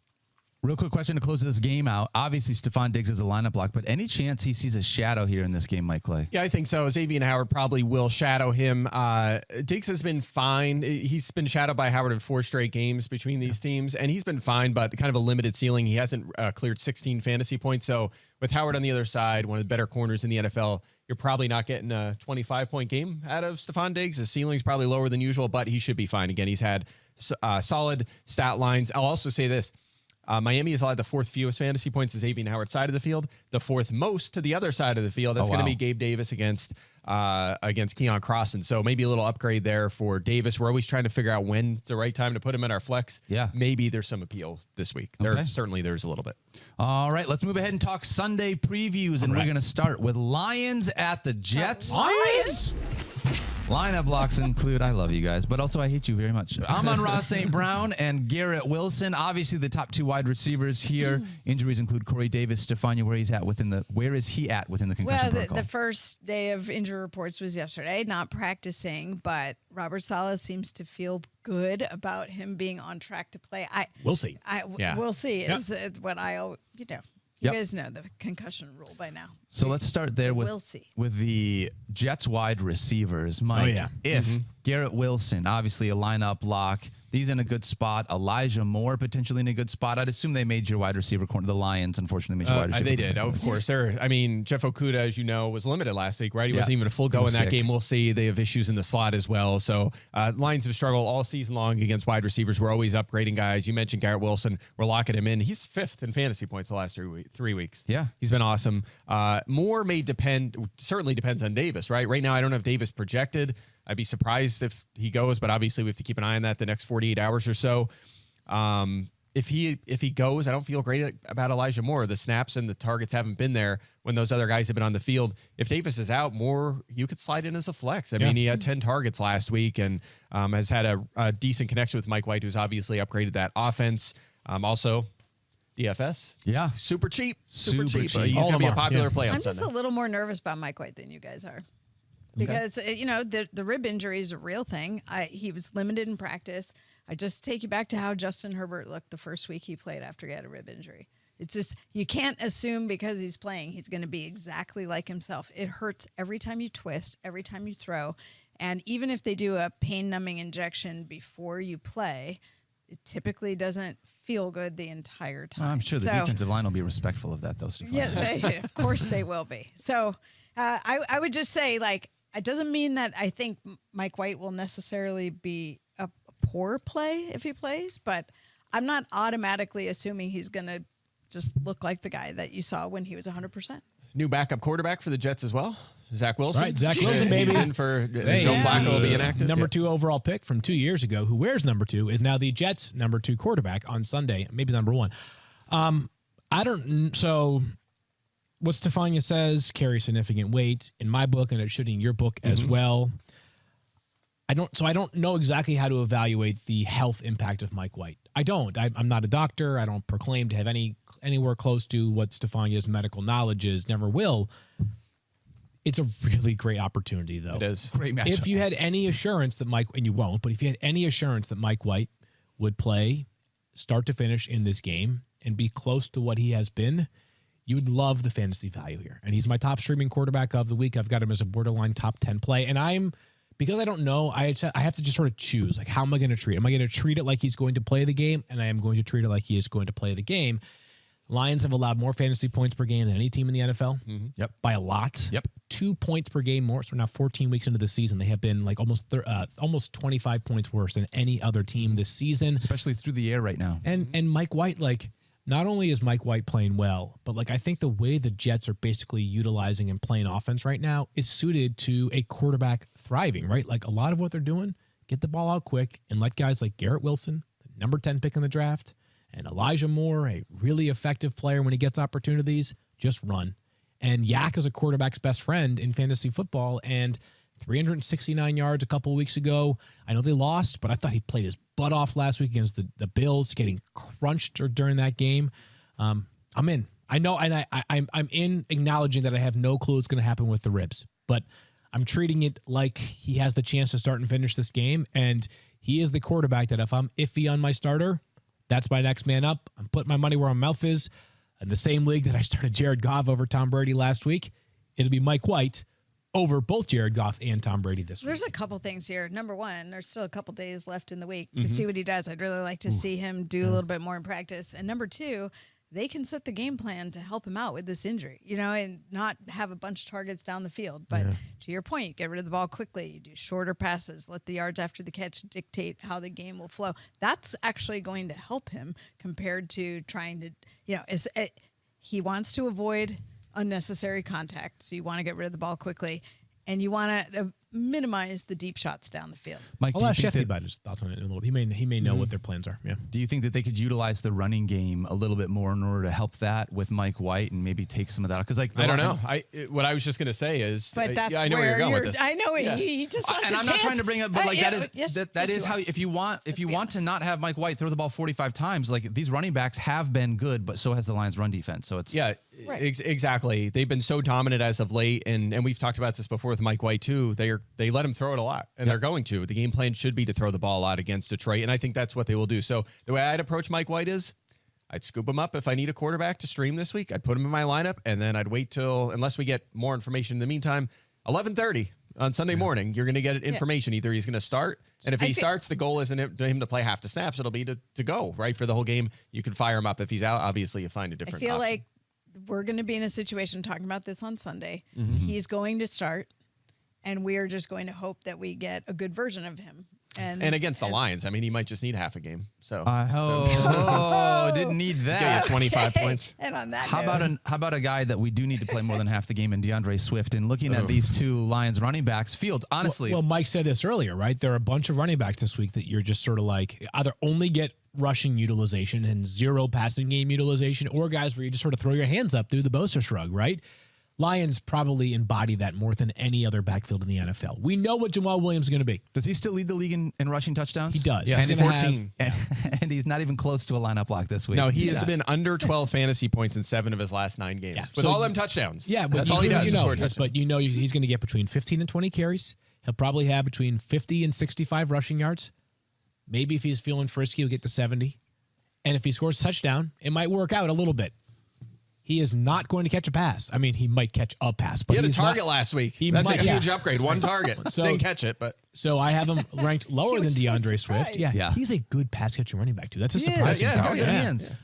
Real quick question to close this game out. Obviously, Stephon Diggs is a lineup block, but any chance he sees a shadow here in this game, Mike Clay? Yeah, I think so. Xavier Howard probably will shadow him. Diggs has been fine. He's been shadowed by Howard in 4 straight games between these teams, and he's been fine, but kind of a limited ceiling. He hasn't cleared 16 fantasy points. So with Howard on the other side, one of the better corners in the NFL, you're probably not getting a 25-point game out of Stephon Diggs. His ceiling's probably lower than usual, but he should be fine. Again, he's had solid stat lines. I'll also say this. Miami has allowed the 4th fewest fantasy points to Xavier Howard's side of the field, the 4th most to the other side of the field. That's going to be Gabe Davis against Keon Crossan. So maybe a little upgrade there for Davis. We're always trying to figure out when's the right time to put him in our flex. Yeah. Maybe there's some appeal this week. Certainly there's a little bit. All right, let's move ahead and talk Sunday previews, and we're going to start with Lions at the Jets. Lions? Lineup blocks include, I love you guys, but also I hate you very much. Amon-Ra St. Brown and Garrett Wilson. Obviously, the top 2 wide receivers here. Injuries include Corey Davis. Stephania, where is he at within the concussion protocol? The first day of injury reports was yesterday, not practicing, but Robert Saleh seems to feel good about him being on track to play. We'll see. We'll see. Yep. Is what you guys know the concussion rule by now. So let's start there with the Jets wide receivers. Mike, if Garrett Wilson, obviously a lineup block, he's in a good spot. Elijah Moore potentially in a good spot. I'd assume they made your wide receiver corner. The Lions, unfortunately, made your wide receiver. They did, of course. Jeff Okudah, as you know, was limited last week, right? He wasn't even a full go in that game. We'll see. They have issues in the slot as well. So Lions have struggled all season long against wide receivers. We're always upgrading guys. You mentioned Garrett Wilson. We're locking him in. He's 5th in fantasy points the last 3 weeks. Yeah. He's been awesome. Moore may certainly depends on Davis, right? Right now, I don't have Davis projected. I'd be surprised if he goes, but obviously we have to keep an eye on that the next 48 hours or so. If he goes, I don't feel great about Elijah Moore. The snaps and the targets haven't been there when those other guys have been on the field. If Davis is out, Moore, you could slide in as a flex. I mean, he had 10 targets last week and has had a decent connection with Mike White, who's obviously upgraded that offense. Also, DFS. Yeah. Super cheap. Super cheap. He's going to be a popular play on I'm Sunday. just a little more nervous about Mike White than you guys are. Because, the rib injury is a real thing. He was limited in practice. I just take you back to how Justin Herbert looked the first week he played after he had a rib injury. It's just, you can't assume because he's playing, he's going to be exactly like himself. It hurts every time you twist, every time you throw. And even if they do a pain-numbing injection before you play, it typically doesn't feel good the entire time. I'm sure the defensive line will be respectful of that, though, Stephania. Yeah, of course they will be. So I would just say, it doesn't mean that I think Mike White will necessarily be a poor play if he plays, but I'm not automatically assuming he's going to just look like the guy that you saw when he was 100%. New backup quarterback for the Jets as well. Zach Wilson. Right, Zach Wilson, baby. He's in for Joe Flacco will be inactive. Number 2 overall pick from 2 years ago, who wears number 2, is now the Jets' number 2 quarterback on Sunday, maybe number 1. So what Stephania says carries significant weight in my book, and it should in your book as well. I don't know exactly how to evaluate the health impact of Mike White. I don't. I'm not a doctor. I don't proclaim to have anywhere close to what Stephania's medical knowledge is. Never will. It's a really great opportunity, though. It is. Great matchup. If you had any assurance that Mike, and you won't, but if you had any assurance that Mike White would play start to finish in this game and be close to what he has been, you would love the fantasy value here. And he's my top streaming quarterback of the week. I've got him as a borderline top 10 play. And because I don't know, I have to just sort of choose, like, how am I going to treat it? Am I going to treat it like he's going to play the game? And I am going to treat it like he is going to play the game. Lions have allowed more fantasy points per game than any team in the NFL. Mm-hmm. Yep. By a lot. Yep. 2 points per game more. So we're now 14 weeks into the season. They have been like almost 25 points worse than any other team this season. Especially through the air right now. And Mike White, like, not only is Mike White playing well, but like I think the way the Jets are basically utilizing and playing offense right now is suited to a quarterback thriving, right? Like a lot of what they're doing, get the ball out quick and let guys like Garrett Wilson, the number 10 pick in the draft, and Elijah Moore, a really effective player when he gets opportunities, just run. And Yak is a quarterback's best friend in fantasy football, and 369 yards a couple of weeks ago. I know they lost, but I thought he played his butt off last week against the Bills, getting crunched during that game. I'm in. I know, and I'm in acknowledging that I have no clue what's going to happen with the ribs, but I'm treating it like he has the chance to start and finish this game, and he is the quarterback that if I'm iffy on my starter, that's my next man up. I'm putting my money where my mouth is. In the same league that I started Jared Goff over Tom Brady last week, it'll be Mike White over both Jared Goff and Tom Brady this week. There's a couple things here. Number one, there's still a couple days left in the week to see what he does. I'd really like to see him do a little bit more in practice. And number two, they can set the game plan to help him out with this injury, and not have a bunch of targets down the field. But to your point, you get rid of the ball quickly. You do shorter passes. Let the yards after the catch dictate how the game will flow. That's actually going to help him compared to trying to, he wants to avoid unnecessary contact. So you want to get rid of the ball quickly. And you want to minimize the deep shots down the field. Mike, I'll ask Schefter about his thoughts on it in a little bit. He may know what their plans are. Yeah. Do you think that they could utilize the running game a little bit more in order to help that with Mike White and maybe take some of that? Because I don't know. What I was just going to say is, but that's I know where you're going with this. I know he just wants and a I'm chance. not trying to bring up, but like that is how if you want honest. to not have Mike White throw the ball 45 times, like these running backs have been good, but so has the Lions' run defense. So it's exactly. They've been so dominant as of late, and we've talked about this before with Mike White too. They let him throw it a lot, and they're going to. The game plan should be to throw the ball a lot against Detroit, and I think that's what they will do. So the way I'd approach Mike White is, I'd scoop him up if I need a quarterback to stream this week. I'd put him in my lineup, and then I'd wait till, unless we get more information in the meantime, 11:30 on Sunday morning, you're going to get information. Either he's going to start, and if he starts, the goal isn't him to play half the snaps. It'll be to go, right, for the whole game. You can fire him up. If he's out, obviously you find a different I feel option. like we're going to be in a situation talking about this on Sunday. He's going to start, and we are just going to hope that we get a good version of him. And against the Lions, I mean, he might just need half a game. So didn't need that. Get you 25 points. And on that How about a guy that we do need to play more than half the game in DeAndre Swift? And looking at these two Lions running backs, Field, honestly. Well, Mike said this earlier, right? There are a bunch of running backs this week that you're just sort of like either only get rushing utilization and zero passing game utilization, or guys where you just sort of throw your hands up, do the Bosa shrug, right? Lions probably embody that more than any other backfield in the NFL. We know what Jamal Williams is going to be. Does he still lead the league in rushing touchdowns? He does. Yes. He's And, gonna 14. and he's not even close to a lineup block this week. No, he has been under 12 fantasy points in 7 of his last 9 games. Yeah. With So- all them touchdowns. Yeah, but that's all he does. is score touchdowns. But he's going to get between 15 and 20 carries. He'll probably have between 50 and 65 rushing yards. Maybe if he's feeling frisky, he'll get to 70. And if he scores a touchdown, it might work out a little bit. He is not going to catch a pass. I mean, he might catch a pass, but He had a he's target not, last week. he That's might- a huge yeah. upgrade. One target. So- Didn't catch it, but So I have him ranked lower than was so DeAndre surprised. Swift. Yeah. He's a good pass catching running back too. That's a He is. surprising. Yeah, he's got thought. good hands.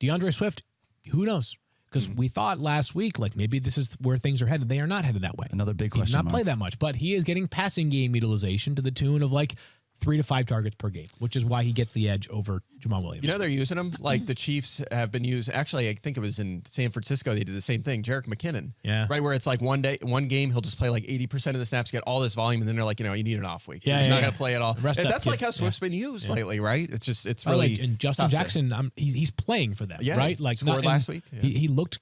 DeAndre Swift, who knows? Because we thought last week, like maybe this is where things are headed. They are not headed that way. Another big He did question not mark. play that much, but he is getting passing game utilization to the tune of like 3 to 5 targets per game, which is why he gets the edge over Jamal Williams. you know they're using him. Like the Chiefs have been used. Actually, I think it was in San Francisco. They did the same thing. Jerick McKinnon. Yeah. Right, where it's like one game, he'll just play like 80% of the snaps, get all this volume, and then they're like, you need an off week. Yeah, He's yeah, not yeah. going to play at all. Rest And up, that's like kid. how Swift's been used lately, right? It's By the way, really and Justin tough to- Jackson, he's playing for them, Yeah, right? Like scored last week. Yeah. He looked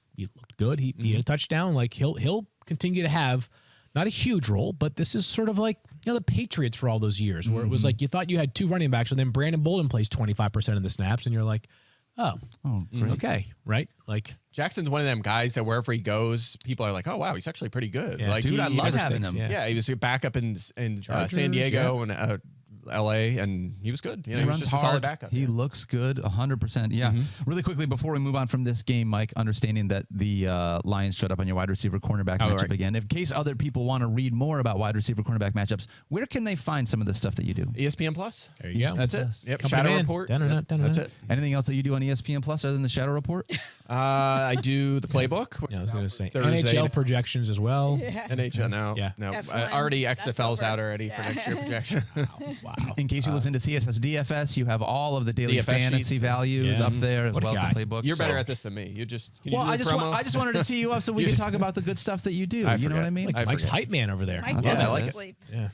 good. He had a touchdown. Like he'll continue to have not a huge role, but this is sort of like the Patriots for all those years, where it was like you thought you had 2 running backs, and then Brandon Bolden plays 25% of the snaps, and you're like, oh, great. Okay, right? Like Jackson's one of them guys that wherever he goes, people are like, oh, wow, he's actually pretty good. Yeah, like, dude, I love having him. Yeah. He was a backup in Chargers, San Diego and LA, and he was good. He was runs just hard. a solid backup. He looks good, 100%. Yeah. Really quickly before we move on from this game, Mike, understanding that the Lions showed up on your wide receiver cornerback matchup right. again. In case other people want to read more about wide receiver cornerback matchups, where can they find some of the stuff that you do? ESPN Plus. there you go. That's it. Yep. Company Shadow man. Report. Dun-dun-dun, Yep, dun-dun-dun. That's it. Anything else that you do on ESPN Plus other than the Shadow Report? I do the playbook. Yeah, I was going to say Thursday. NHL projections as well. NHL. No. Yeah. No. F1, Already that's XFL's over. out already for next year projection. Wow. In case you listen to CSS DFS, you have all of the daily DFS fantasy sheets. values Yeah. up there as What a well as guy. the playbook. You're better So- at this than me. You just can you Well, do I a just promo? I just wanted to tee you up so we could talk about the good stuff that you do. I You know what forget. I mean? Like I Mike's forget. hype man over there. Mike I doesn't like it. sleep. Yeah.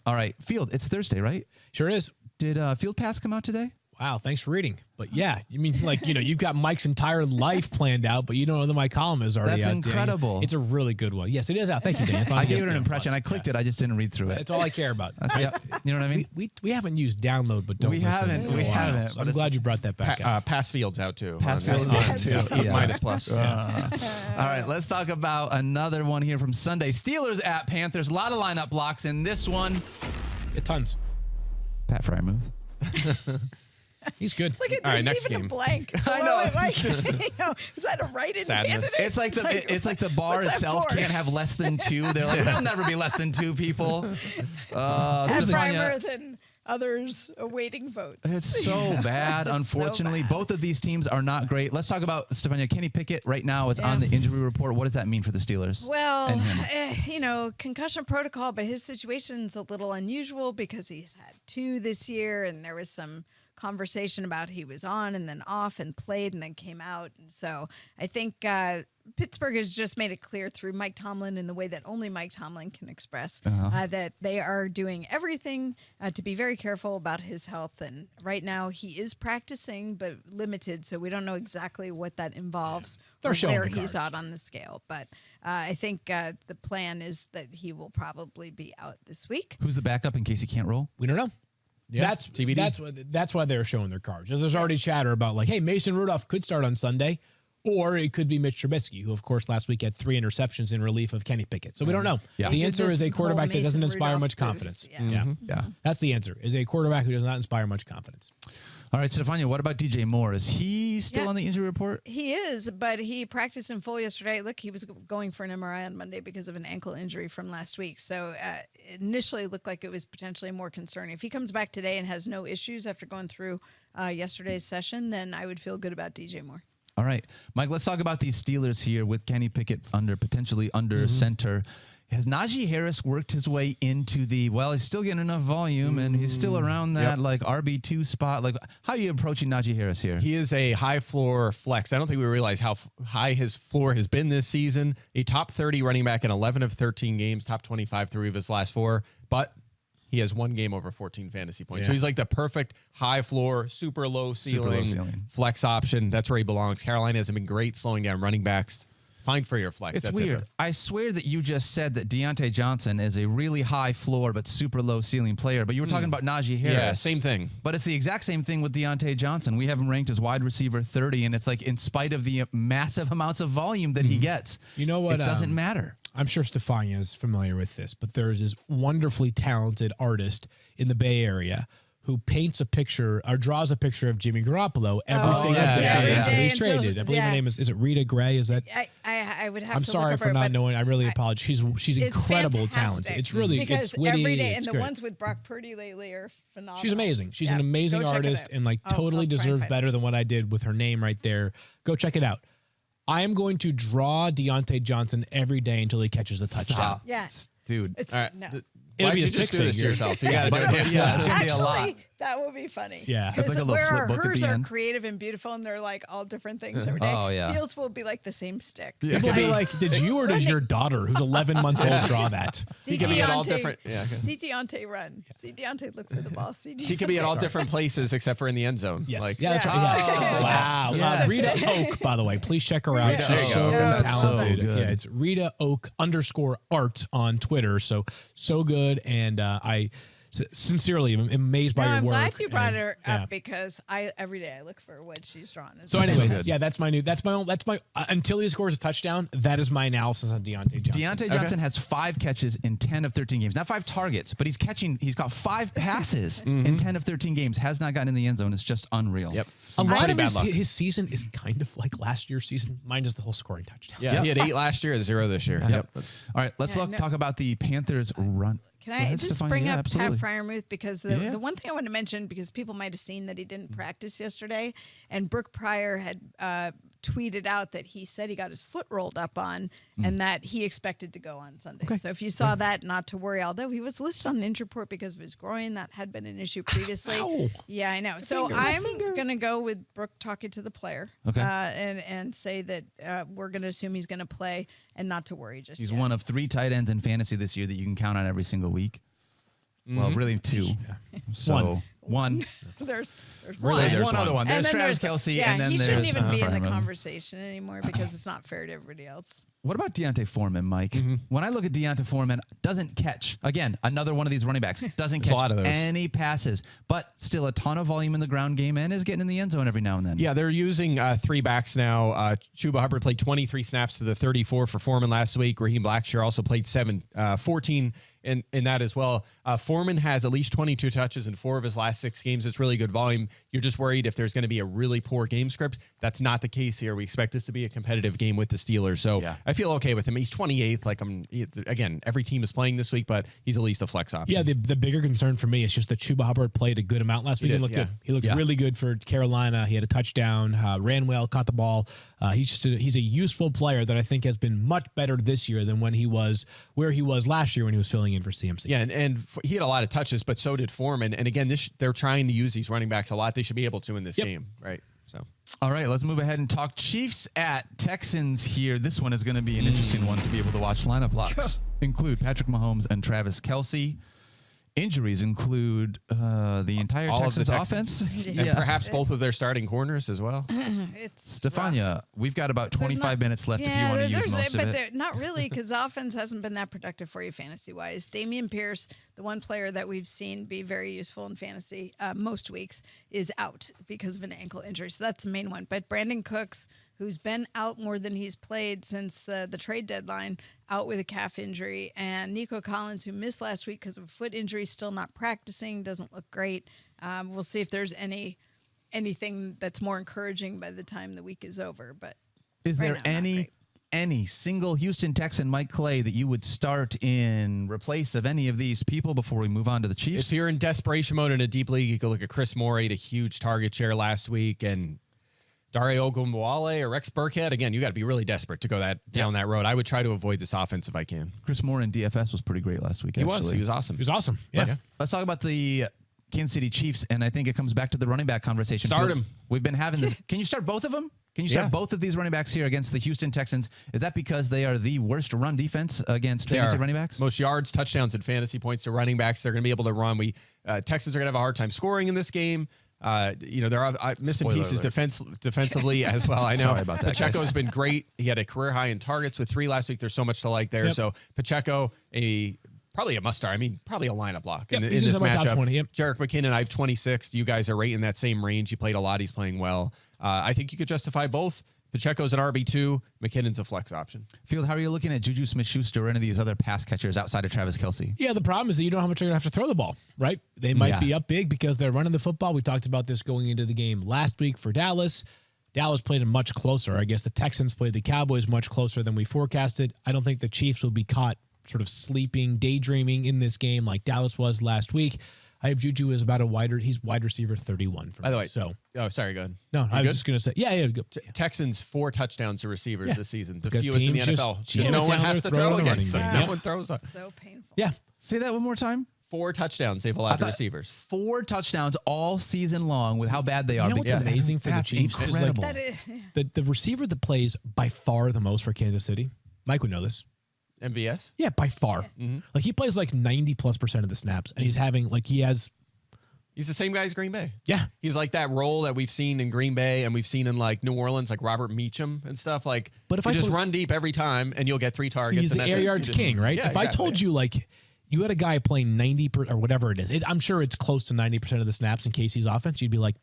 All right, Field. It's Thursday, right? Sure is. Did Field Pass come out today? Wow, thanks for reading. But yeah, you mean like, you've got Mike's entire life planned out, but you don't know that my column is already That's out. incredible. It's a really good one. Yes, it is out. Thank you, Dan. It's on I gave it an ESPN+. impression. I clicked it. I just didn't read through it. That's all I care about. Yep. You know what I mean? We haven't used download, but don't We listen haven't. in a We while. haven't, So but I'm it's- glad you brought that back up. Pass Fields out too. Pass on Fields ESPN. out too. Yeah. Minus plus. All right, let's talk about another one here from Sunday. Steelers at Panthers. A lot of lineup blocks in this one. Tons. Pat Frymouth. He's good. Look at All right, there's next even game. a blank. I below know, it, it's like, just- is that a write-in Sadness. candidate? It's like the bar what's that itself for? can't have less than 2. They're like, there'll never be less than 2 people. As Stephania, primer than others awaiting votes. it's so bad, It's so unfortunately. bad. Both of these teams are not great. Let's talk about Stephania. Kenny Pickett right now is on the injury report. What does that mean for the Steelers? Well, and him? concussion protocol, but his situation's a little unusual because he's had 2 this year, and there was some conversation about he was on and then off and played and then came out. And so I think Pittsburgh has just made it clear through Mike Tomlin in the way that only Mike Tomlin can express that they are doing everything to be very careful about his health. And right now he is practicing, but limited. So we don't know exactly what that involves They're or showing where the he's cards. out on the scale. But I think the plan is that he will probably be out this week. Who's the backup in case he can't roll? We don't know. Yeah, That's TBD. That's why they're showing their cards. There's already chatter about like, hey, Mason Rudolph could start on Sunday, or it could be Mitch Trubisky, who of course last week had 3 interceptions in relief of Kenny Pickett. So we don't know. Yeah. The Did answer this is a quarterback whole that doesn't Mason inspire Rudolph much boost. confidence. Yeah. Yeah. That's the answer. Is a quarterback who does not inspire much confidence. All right, Stephania, what about DJ Moore? Is he still Yeah. on the injury report? He is, but he practiced in full yesterday. Look, he was going for an MRI on Monday because of an ankle injury from last week. So initially it looked like it was potentially more concerning. If he comes back today and has no issues after going through yesterday's session, then I would feel good about DJ Moore. All right, Mike, let's talk about these Steelers here with Kenny Pickett potentially under center. Has Najee Harris worked his way into he's still getting enough volume and he's still around that like RB2 spot? Like, how are you approaching Najee Harris here? He is a high floor flex. I don't think we realize how high his floor has been this season. A top 30 running back in 11 of 13 games, top 25 3 of his last 4. But he has 1 game over 14 fantasy points. So he's like the perfect high floor, super low ceiling flex option. That's where he belongs. Carolina hasn't been great slowing down running backs. Fine for your flex. It's That's weird. It though. I swear that you just said that Deontay Johnson is a really high floor but super low ceiling player, but you were talking about Najee Harris. Yeah, same thing. But it's the exact same thing with Deontay Johnson. We have him ranked as wide receiver 30, and it's like in spite of the massive amounts of volume that he gets, You know what? it doesn't matter. I'm sure Stephania is familiar with this, but there's this wonderfully talented artist in the Bay Area who paints a picture or draws a picture of Jimmy Garoppolo every single yeah, day yeah, yeah. until he's Until- traded. I believe yeah. her name is it Rita Gray? Is that? I would have I'm to sorry look for over not it, but knowing. I really apologize. She's it's incredible fantastic. talented. It's really because it's witty. every day, it's and the great. ones with Brock Purdy lately are phenomenal. She's amazing. She's Yeah, an amazing go check it artist out. and like I'll totally try and deserves find better than what I did with her name right there. Go check it out. I am going to draw Deontay Johnson every day until he catches a touchdown. Stop. Yeah. Dude. It's All right. no. It'll Why'd be you a just stick do this to figure. yourself. You got to do But it. yeah, it's going to be a lot. Actually, That will be funny. Yeah. It's like a little where flip our book at hers the are end. creative and beautiful, and they're like all different things every day. Oh, yeah. Fields will be like the same stick. People be like, did you or does your daughter, who's 11 months old, draw that? See He could be at all Deontay- different. Yeah. See Deontay run. See Deontay look for the ball. See Deontay. He could be at all different places except for in the end zone. Yes. Like, Yeah, that's right. Yeah. Oh, Wow. yes. Rita Oak, by the way, please check her out. Rita She's Oak. so Yeah, that's so talented. good. Yeah, it's Rita Oak _art on Twitter. So good. And I sincerely am amazed by No, your I'm work. glad you brought and- her yeah. up because every day I look for what she's drawn. So It's anyways, good. yeah, that's my until he scores a touchdown, that is my analysis on Deontay Johnson. Deontay Johnson has 5 catches in 10 of 13 games. Not 5 targets, but he's got 5 passes in 10 of 13 games. Has not gotten in the end zone. It's just unreal. Yep. A Some lot pretty of bad luck. his season is kind of like last year's season, minus the whole scoring touchdown. Yeah, he had 8 last year, 0 this year. Yep. All right, let's Yeah, no. talk about the Panthers run. Can Go I ahead, just Stephania. bring Yeah, up absolutely. Pat Freiermuth because Yeah. the one thing I want to mention because people might have seen that he didn't practice yesterday, and Brooke Pryor had tweeted out that he said he got his foot rolled up on and that he expected to go on Sunday. Okay. So if you saw that, not to worry. Although he was listed on the injury report because of his groin, that had been an issue previously. Ow. Yeah, I know. So I'm going to go with Brooke talking to the player, Okay. and say that we're going to assume he's going to play and not to worry just He's yet. one of 3 tight ends in fantasy this year that you can count on every single week. Well, really 2. So one. There's Really, one. there's one. one other one. There's then Travis Kelce, yeah, and then he there's shouldn't even be in the Freiermuth. conversation anymore because it's not fair to everybody else. What about Deontay Foreman, Mike? When I look at Deontay Foreman, doesn't catch. Again, another one of these running backs. Doesn't There's a catch lot of those. any passes, but still a ton of volume in the ground game and is getting in the end zone every now and then. Yeah, they're using 3 backs now. Chuba Hubbard played 23 snaps to the 34 for Foreman last week. Raheem Blackshear also played 14 in that as well. Foreman has at least 22 touches in 4 of his last 6 games. It's really good volume. You're just worried if there's going to be a really poor game script. That's not the case here. We expect this to be a competitive game with the Steelers. So Yeah. I feel okay with him. He's 28th. Again, every team is playing this week, but he's at least a flex option. Yeah, the bigger concern for me is just that Chuba Hubbard played a good amount last week. He did, looked yeah. good. He looked Yeah. really good for Carolina. He had a touchdown, ran well, caught the ball. He's a useful player that I think has been much better this year than when he was where he was last year when he was filling in for CMC. Yeah, and he had a lot of touches, but so did Foreman. And again, they're trying to use these running backs a lot. They should be able to in this game, right? So All right, let's move ahead and talk Chiefs at Texans here. This one is going to be an interesting one to be able to watch. Lineup locks include Patrick Mahomes and Travis Kelce. Injuries include the entire all of the Texans offense. Texans. And perhaps both of their starting corners as well. It's Stephania, we've got about 25 minutes left if you want to use most of but it. not really because the offense hasn't been that productive for you fantasy wise. Damian Pierce, the one player that we've seen be very useful in fantasy most weeks, is out because of an ankle injury. So that's the main one. But Brandon Cooks, who's been out more than he's played since the trade deadline, out with a calf injury, and Nico Collins, who missed last week because of a foot injury, still not practicing, doesn't look great. We'll see if there's anything that's more encouraging by the time the week is over. But Is right there now, not great. any single Houston Texan, Mike Clay, that you would start in replace of any of these people before we move on to the Chiefs? If you're in desperation mode in a deep league, you can look at Chris Moore, had a huge target share last week, and Dare Ogunbowale or Rex Burkhead. Again, you got to be really desperate to go down that road. I would try to avoid this offense if I can. Chris Moore in DFS was pretty great last week. He was awesome. He was awesome. Yeah. Let's talk about the Kansas City Chiefs, and I think it comes back to the running back conversation. Start Field, him. We've been having this. Can you start both of them? Can you start Yeah. both of these running backs here against the Houston Texans? Is that because they are the worst run defense against They fantasy are. running backs? Most yards, touchdowns, and fantasy points to running backs. They're going to be able to run. Texans are going to have a hard time scoring in this game. There are missing Spoiler pieces alert. defensively as well. I know. Sorry about that, Pacheco's guys. been great. He had a career high in targets with 3 last week. There's so much to like there. Yep. So Pacheco, probably a must start. I mean, probably a lineup block Yep, in he's this in my top matchup. 20, yep. Jarek McKinnon, I have 26. You guys are right in that same range. He played a lot. He's playing well. I think you could justify both. Pacheco's an RB2. McKinnon's a flex option. Field, how are you looking at Juju Smith-Schuster or any of these other pass catchers outside of Travis Kelce? Yeah, the problem is that you don't know how much you're going to have to throw the ball, right? They might Yeah. be up big because they're running the football. We talked about this going into the game last week for Dallas. Dallas played it much closer. I guess the Texans played the Cowboys much closer than we forecasted. I don't think the Chiefs will be caught sort of sleeping, daydreaming in this game like Dallas was last week. I have Juju as about he's wide receiver 31 for me. By the way, So, sorry, go ahead. no, You I was good? just going to say, yeah, go. Texans 4 touchdowns to receivers Yeah. this season, the Because fewest in the teams just NFL. jam no it one down has their to throat throw on the against them. running No game. one throws. So painful. Yeah. Say that one more time. 4 touchdowns they've allowed to receivers. 4 touchdowns all season long with how bad they are. You know what's amazing for the Chiefs? Incredible. The receiver that plays by far the most for Kansas City, Mike would know this. MVS? Yeah, by far. Like he plays like 90+% of the snaps, and he's having He's the same guy as Green Bay. Yeah. He's like that role that we've seen in Green Bay and we've seen in like New Orleans, like Robert Meacham and stuff. Like, but if you I just told, run deep every time and you'll get 3 targets. He's and the that's air it. yards king, right? Yeah, if I told you like you had a guy playing 90% or whatever it is, I'm sure it's close to 90% of the snaps in KC's offense, you'd be like,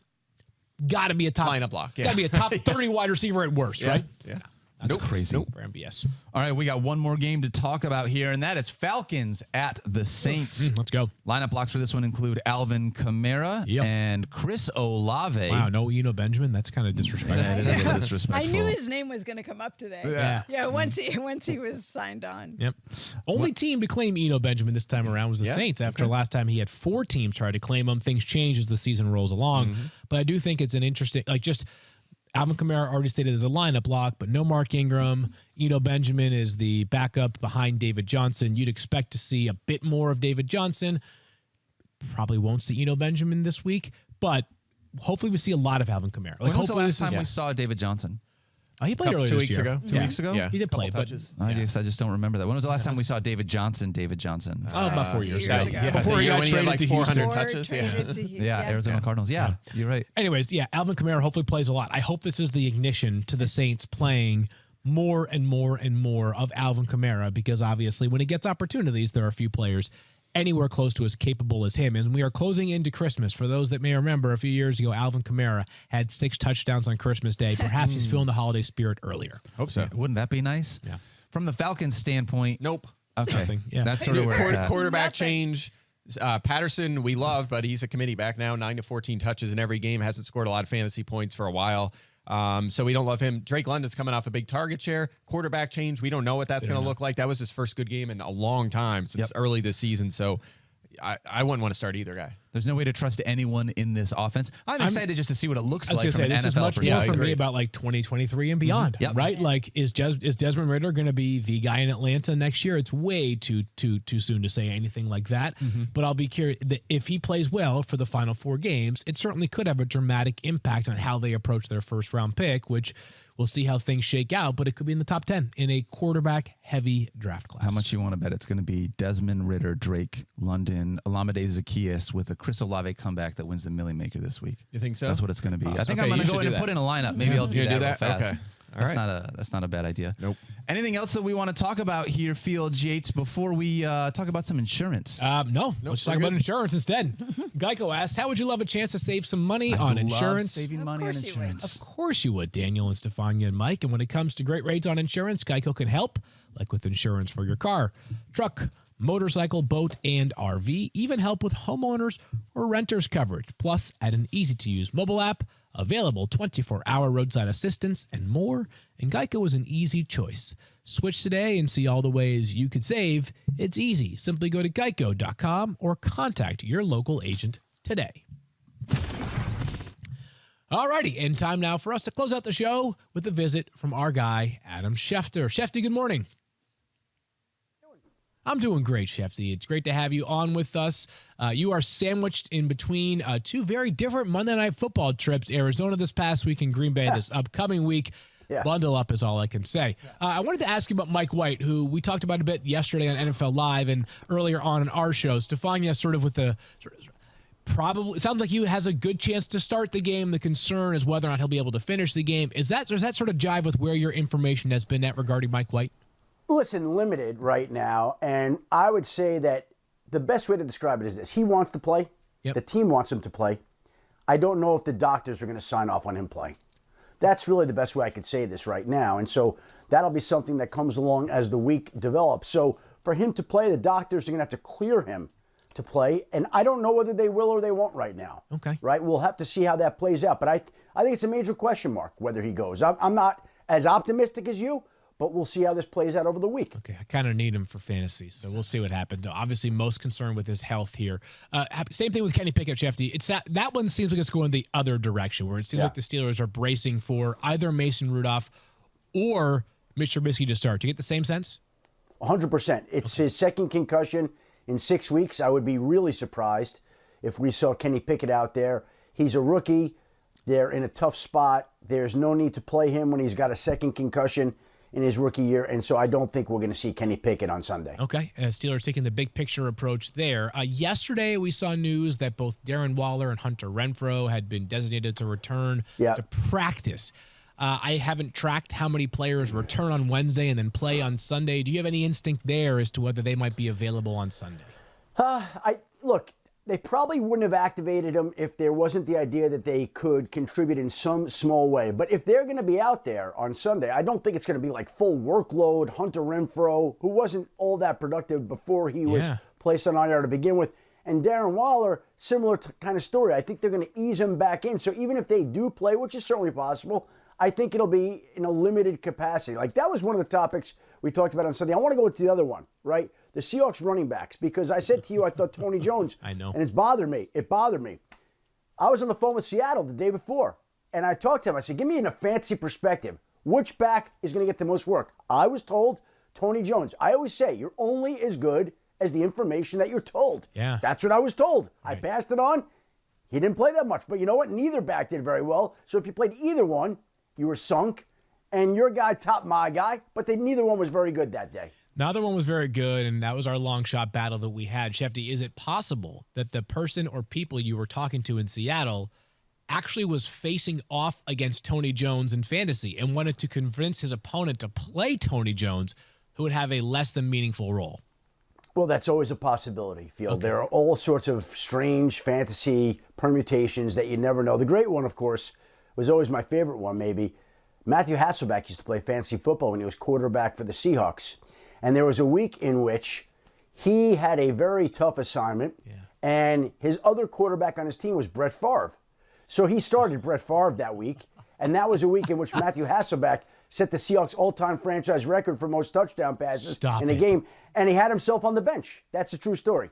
got to be a top lineup block. Yeah. Got to be a top 30 wide receiver at worst, right? Yeah. That's crazy. For MVS. All right, we got one more game to talk about here, and that is Falcons at the Saints. Let's go. Lineup blocks for this one include Alvin Kamara and Chris Olave. Wow, no Eno Benjamin? That's kind of disrespectful. Yeah, it is a little disrespectful. I knew his name was going to come up today. Yeah. Once he was signed on. Yep. Only team to claim Eno Benjamin this time around was the Saints. After last time he had 4 teams try to claim him. Things change as the season rolls along. But I do think it's an interesting, Alvin Kamara already stated as a lineup block, but no Mark Ingram. Eno Benjamin is the backup behind David Johnson. You'd expect to see a bit more of David Johnson. Probably won't see Eno Benjamin this week, but hopefully we see a lot of Alvin Kamara. When was the last time we saw David Johnson? He played earlier 2 this weeks year. ago. 2 weeks ago? Yeah. He did play, but touches. I just don't remember that. When was the last time we saw David Johnson? about 4 years ago. Yeah. Before he got when he had traded like to 400 Houston. touches. Arizona Cardinals. Yeah, you're right. Anyways, Alvin Kamara hopefully plays a lot. I hope this is the ignition to the Saints playing more and more and more of Alvin Kamara, because obviously when he gets opportunities, there are a few players anywhere close to as capable as him. And we are closing into Christmas. For those that may remember, a few years ago, Alvin Kamara had 6 touchdowns on Christmas Day. Perhaps he's feeling the holiday spirit earlier. Hope so. Wouldn't that be nice? Yeah. From the Falcons' standpoint, Nope. Okay, Nothing. Yeah. that's sort of where it's at. Quarterback change. Patterson, we love, but he's a committee back now. 9 to 14 touches in every game. Hasn't scored a lot of fantasy points for a while. So we don't love him. Drake London's coming off a big target share. Quarterback change. We don't know what that's going to look like. That was his first good game in a long time since early this season. So I wouldn't want to start either guy. There's no way to trust anyone in this offense. I'm excited just to see what it looks like from an this is NFL much more perspective. for me about like 2023 and beyond, right? Like, is Desmond Ridder going to be the guy in Atlanta next year? It's way too soon to say anything like that. But I'll be curious if he plays well for the final 4 games. It certainly could have a dramatic impact on how they approach their first round pick, which we'll see how things shake out. But it could be in the top 10 in a quarterback heavy draft class. How much you want to bet it's going to be Desmond Ridder, Drake London, Alameda Zaccheaus with a Chris Olave comeback that wins the Millie Maker this week? You think so? That's what it's going to be. I think Okay, I'm going you to go should ahead do and put that. in a lineup. Maybe I'll do that real fast. Okay. That's not a bad idea. Nope. Anything else that we want to talk about here, Field Yates, before we talk about some insurance? No. Let's talk about insurance instead. Geico asks, how would you love a chance to save some money on insurance? Saving money on insurance. Of course you would, Daniel and Stephania and Mike. And when it comes to great rates on insurance, Geico can help, like with insurance for your car, truck, motorcycle, boat, and RV, even help with homeowners or renters coverage. Plus, add an easy-to-use mobile app, available 24-hour roadside assistance, and more. And Geico is an easy choice. Switch today and see all the ways you could save. It's easy. Simply go to geico.com or contact your local agent today. Alrighty, and time now for us to close out the show with a visit from our guy, Adam Schefter. Shefty, good morning. I'm doing great, Shefty. It's great to have you on with us. You are sandwiched in between 2 very different Monday Night Football trips, Arizona this past week and Green Bay this upcoming week. Bundle up is all I can say. I wanted to ask you about Mike White, who we talked about a bit yesterday on NFL Live and earlier on in our show. Stephania sort of with the probably, it sounds like he has a good chance to start the game. The concern is whether or not he'll be able to finish the game. Does that sort of jive with where your information has been at regarding Mike White? Listen, limited right now, and I would say that the best way to describe it is this. He wants to play. Yep. The team wants him to play. I don't know if the doctors are going to sign off on him playing. That's really the best way I could say this right now, and so that'll be something that comes along as the week develops. So for him to play, the doctors are going to have to clear him to play, and I don't know whether they will or they won't right now. Okay. Right? We'll have to see how that plays out, but I think it's a major question mark whether he goes. I'm not as optimistic as you, but we'll see how this plays out over the week. Okay, I kind of need him for fantasy, so we'll see what happens. Obviously, most concerned with his health here. Same thing with Kenny Pickett, Shefty. That one seems like it's going the other direction, where it seems like the Steelers are bracing for either Mason Rudolph or Mitch Trubisky to start. Do you get the same sense? 100%. It's his second concussion. in 6 weeks. I would be really surprised if we saw Kenny Pickett out there. He's a rookie. They're in a tough spot. There's no need to play him when he's got a second concussion in his rookie year, and so I don't think we're going to see Kenny Pickett on Sunday. Okay, Steelers taking the big picture approach there. Yesterday, we saw news that both Darren Waller and Hunter Renfrow had been designated to return to practice. I haven't tracked how many players return on Wednesday and then play on Sunday. Do you have any instinct there as to whether they might be available on Sunday? Look, they probably wouldn't have activated him if there wasn't the idea that they could contribute in some small way. But if they're going to be out there on Sunday, I don't think it's going to be like full workload. Hunter Renfrow, who wasn't all that productive before he was placed on IR to begin with. And Darren Waller, similar kind of story. I think they're going to ease him back in. So even if they do play, which is certainly possible, I think it'll be in a limited capacity. Like, that was one of the topics we talked about on Sunday. I want to go to the other one, right? The Seahawks running backs, because I said to you I thought Tony Jones, I know. And it bothered me. I was on the phone with Seattle the day before, and I talked to him. I said, give me in a fancy perspective, which back is going to get the most work? I was told Tony Jones. I always say you're only as good as the information that you're told. Yeah. That's what I was told. Right. I passed it on. He didn't play that much, but you know what? Neither back did very well. So if you played either one, you were sunk, and your guy topped my guy, but neither one was very good that day. Neither one was very good, and that was our long shot battle that we had. Schefter, is it possible that the person or people you were talking to in Seattle actually was facing off against Tony Jones in fantasy and wanted to convince his opponent to play Tony Jones, who would have a less than meaningful role? Well, that's always a possibility, Field. Okay. There are all sorts of strange fantasy permutations that you never know. The great one, of course, was always my favorite one, maybe. Matthew Hasselbeck used to play fantasy football when he was quarterback for the Seahawks. And there was a week in which he had a very tough assignment, and his other quarterback on his team was Brett Favre. So he started Brett Favre that week, and that was a week in which Matthew Hasselbeck set the Seahawks all-time franchise record for most touchdown passes in a game, and he had himself on the bench. That's a true story.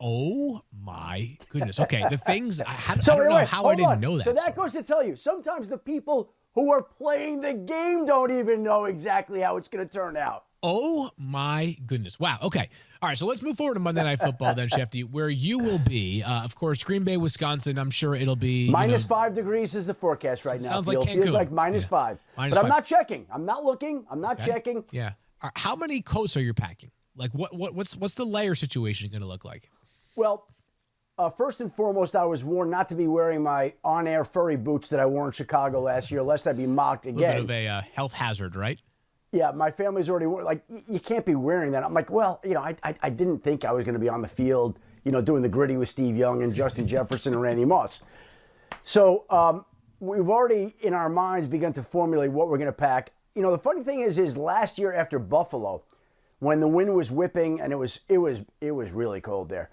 Oh, my goodness. Okay, the things, I don't know how I didn't know that. So that goes to tell you, sometimes the people who are playing the game don't even know exactly how it's going to turn out. Oh, my goodness. Wow. Okay. All right, so let's move forward to Monday Night Football then, Schefter, where you will be. Of course, Green Bay, Wisconsin, I'm sure it'll be... -5 degrees is the forecast right now. Sounds like Cancun. Feels like -5. But I'm not checking. I'm not looking. I'm not checking. Yeah. How many coats are you packing? Like, what's the layer situation going to look like? Well, first and foremost, I was warned not to be wearing my on-air furry boots that I wore in Chicago last year, lest I be mocked again. A little bit of a health hazard, right? Yeah, my family's already like, you can't be wearing that. I'm like, well, I didn't think I was going to be on the field, doing the gritty with Steve Young and Justin Jefferson and Randy Moss. So we've already in our minds begun to formulate what we're going to pack. The funny thing is last year after Buffalo, when the wind was whipping and it was really cold there,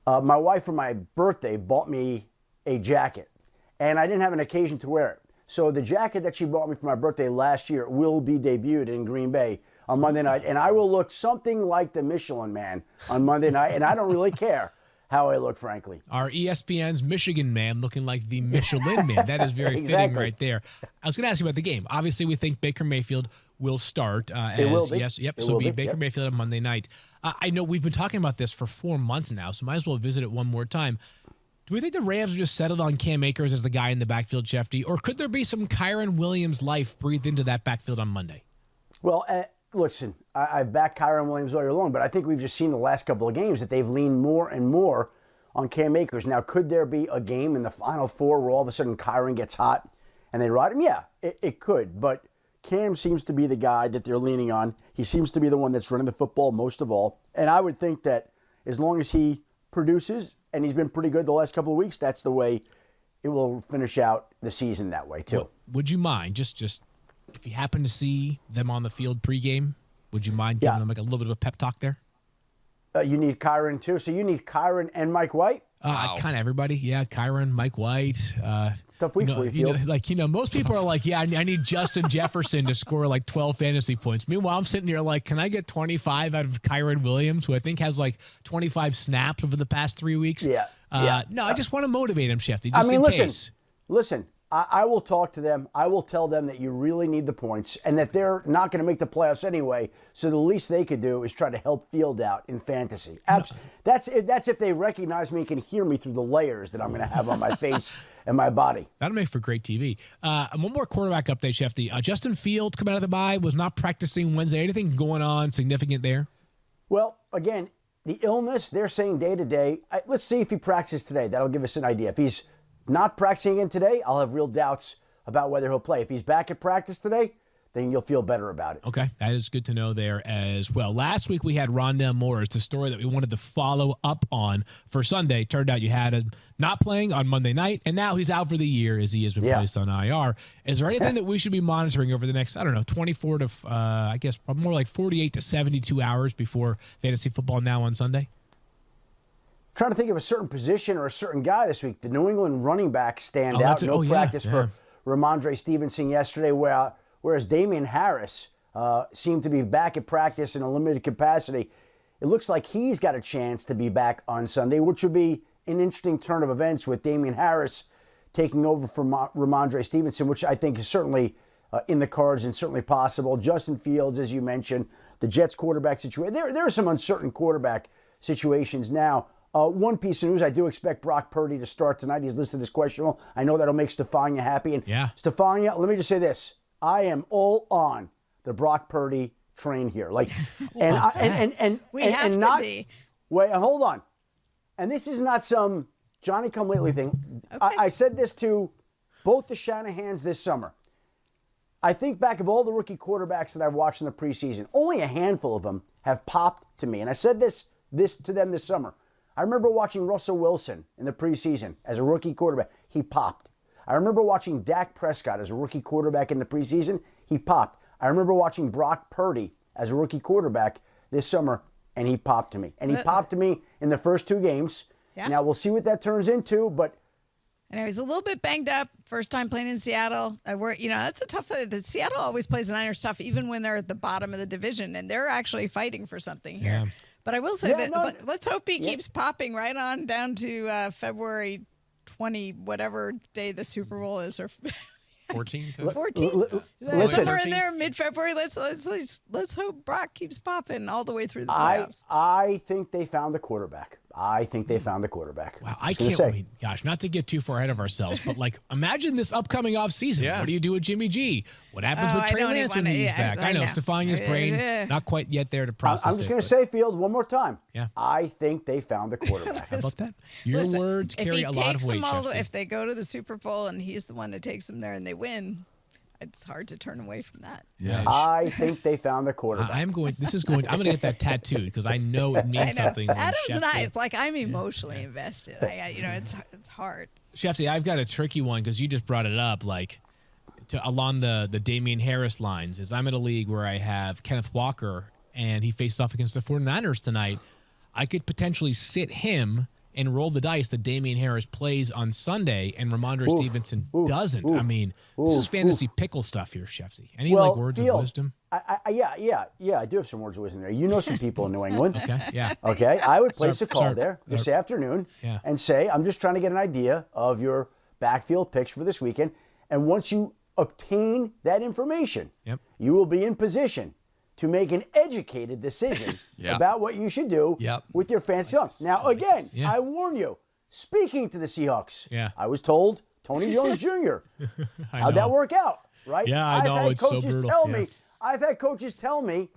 my wife for my birthday bought me a jacket, and I didn't have an occasion to wear it. So the jacket that she bought me for my birthday last year will be debuted in Green Bay on Monday night, and I will look something like the Michelin Man on Monday night, and I don't really care how I look, frankly. Our ESPN's Michigan Man looking like the Michelin Man. That is very fitting right there. I was going to ask you about the game. Obviously, we think Baker Mayfield will start. It will be. Yes, yep. So it'll be Baker Mayfield on Monday night. I know we've been talking about this for 4 months now, so might as well visit it one more time. Do we think the Rams are just settled on Cam Akers as the guy in the backfield, Schefter, or could there be some Kyren Williams life breathed into that backfield on Monday? Well, listen, I've backed Kyren Williams all year long, but I think we've just seen the last couple of games that they've leaned more and more on Cam Akers. Now, could there be a game in the Final Four where all of a sudden Kyren gets hot and they ride him? Yeah, it could, but Cam seems to be the guy that they're leaning on. He seems to be the one that's running the football most of all, and I would think that as long as he produces, and he's been pretty good the last couple of weeks, that's the way it will finish out the season that way, too. Would you mind, just if you happen to see them on the field pregame, would you mind giving them like a little bit of a pep talk there? You need Kyren, too. So you need Kyren and Mike White? Kind of everybody. Yeah, Kyren, Mike White. It's a tough week for you, Field. Most people are like, yeah, I need Justin Jefferson to score like 12 fantasy points. Meanwhile, I'm sitting here like, can I get 25 out of Kyren Williams, who I think has like 25 snaps over the past 3 weeks? Yeah. No, I just want to motivate him, Schefter, just in case. Listen, I will talk to them. I will tell them that you really need the points and that they're not going to make the playoffs anyway. So the least they could do is try to help Field out in fantasy. That's if they recognize me and can hear me through the layers that I'm going to have on my face and my body. That'll make for great TV. One more quarterback update, Schefter. Justin Fields coming out of the bye, was not practicing Wednesday. Anything going on significant there? Well, again, the illness, they're saying day to day. Let's see if he practices today. That'll give us an idea. If he's not practicing again today, I'll have real doubts about whether he'll play. If he's back at practice today, then you'll feel better about it. Okay, that is good to know there as well. Last week we had Rondell Moore. It's a story that we wanted to follow up on for Sunday. Turned out you had him not playing on Monday night, and now he's out for the year as he has been placed on IR. Is there anything that we should be monitoring over the next, 24 to, I guess, more like 48 to 72 hours before fantasy football now on Sunday? Trying to think of a certain position or a certain guy this week. The New England running backs stand out. No practice for Ramondre Stevenson yesterday, whereas Damian Harris seemed to be back at practice in a limited capacity. It looks like he's got a chance to be back on Sunday, which would be an interesting turn of events with Damian Harris taking over from Ramondre Stevenson, which I think is certainly in the cards and certainly possible. Justin Fields, as you mentioned, the Jets quarterback situation. There are some uncertain quarterback situations now. One piece of news, I do expect Brock Purdy to start tonight. He's listed as questionable. I know that'll make Stephania happy. And Stephania, let me just say this. I am all on the Brock Purdy train here. Like, and we have to be. Wait, hold on. And this is not some Johnny-come-lately thing. Okay. I said this to both the Shanahans this summer. I think back of all the rookie quarterbacks that I've watched in the preseason, only a handful of them have popped to me. And I said this to them this summer. I remember watching Russell Wilson in the preseason as a rookie quarterback. He popped. I remember watching Dak Prescott as a rookie quarterback in the preseason. He popped. I remember watching Brock Purdy as a rookie quarterback this summer, and he popped to me. And he popped to me in the first two games. Yeah. Now, we'll see what that turns into, but... And he was a little bit banged up, first time playing in Seattle. That's a tough... Seattle always plays the Niners tough, even when they're at the bottom of the division, and they're actually fighting for something here. Yeah. But I will say let's hope he keeps popping right on down to February 20, whatever day the Super Bowl is, or 14th. 14th. Somewhere in there, mid-February. Let's hope Brock keeps popping all the way through the playoffs. I think they found the quarterback. Wow, I can't wait. Gosh, not to get too far ahead of ourselves, but imagine this upcoming offseason. Yeah. What do you do with Jimmy G? What happens with Trey Lance when he's back? I know. Stephania's brain not quite yet there to process I'm just going to say, Field, one more time. Yeah. I think they found the quarterback. How about that? Your words carry a lot of weight. If they go to the Super Bowl and he's the one that takes them there and they win, it's hard to turn away from that. Yeah. I think they found the quarterback. I'm going to get that tattooed because I know it means something. Adam's and it's like I'm emotionally invested. It's hard. Schefter, I've got a tricky one because you just brought it up. Along the Damian Harris lines, is I'm in a league where I have Kenneth Walker and he faces off against the 49ers tonight. I could potentially sit him and roll the dice that Damian Harris plays on Sunday and Ramondre Stevenson doesn't. This is fantasy pickle stuff here, Schefter. Any words of wisdom? Yeah, I do have some words of wisdom there. You know some people in New England. Okay, yeah. Okay, I would place a call there this afternoon and say, I'm just trying to get an idea of your backfield picks for this weekend. And once you obtain that information, you will be in position to make an educated decision about what you should do with your fantasy team. Now, again, I warn you, speaking to the Seahawks, I was told Tony Jones Jr. How'd that work out, right? Yeah, I know. It's so brutal. I've had coaches tell me,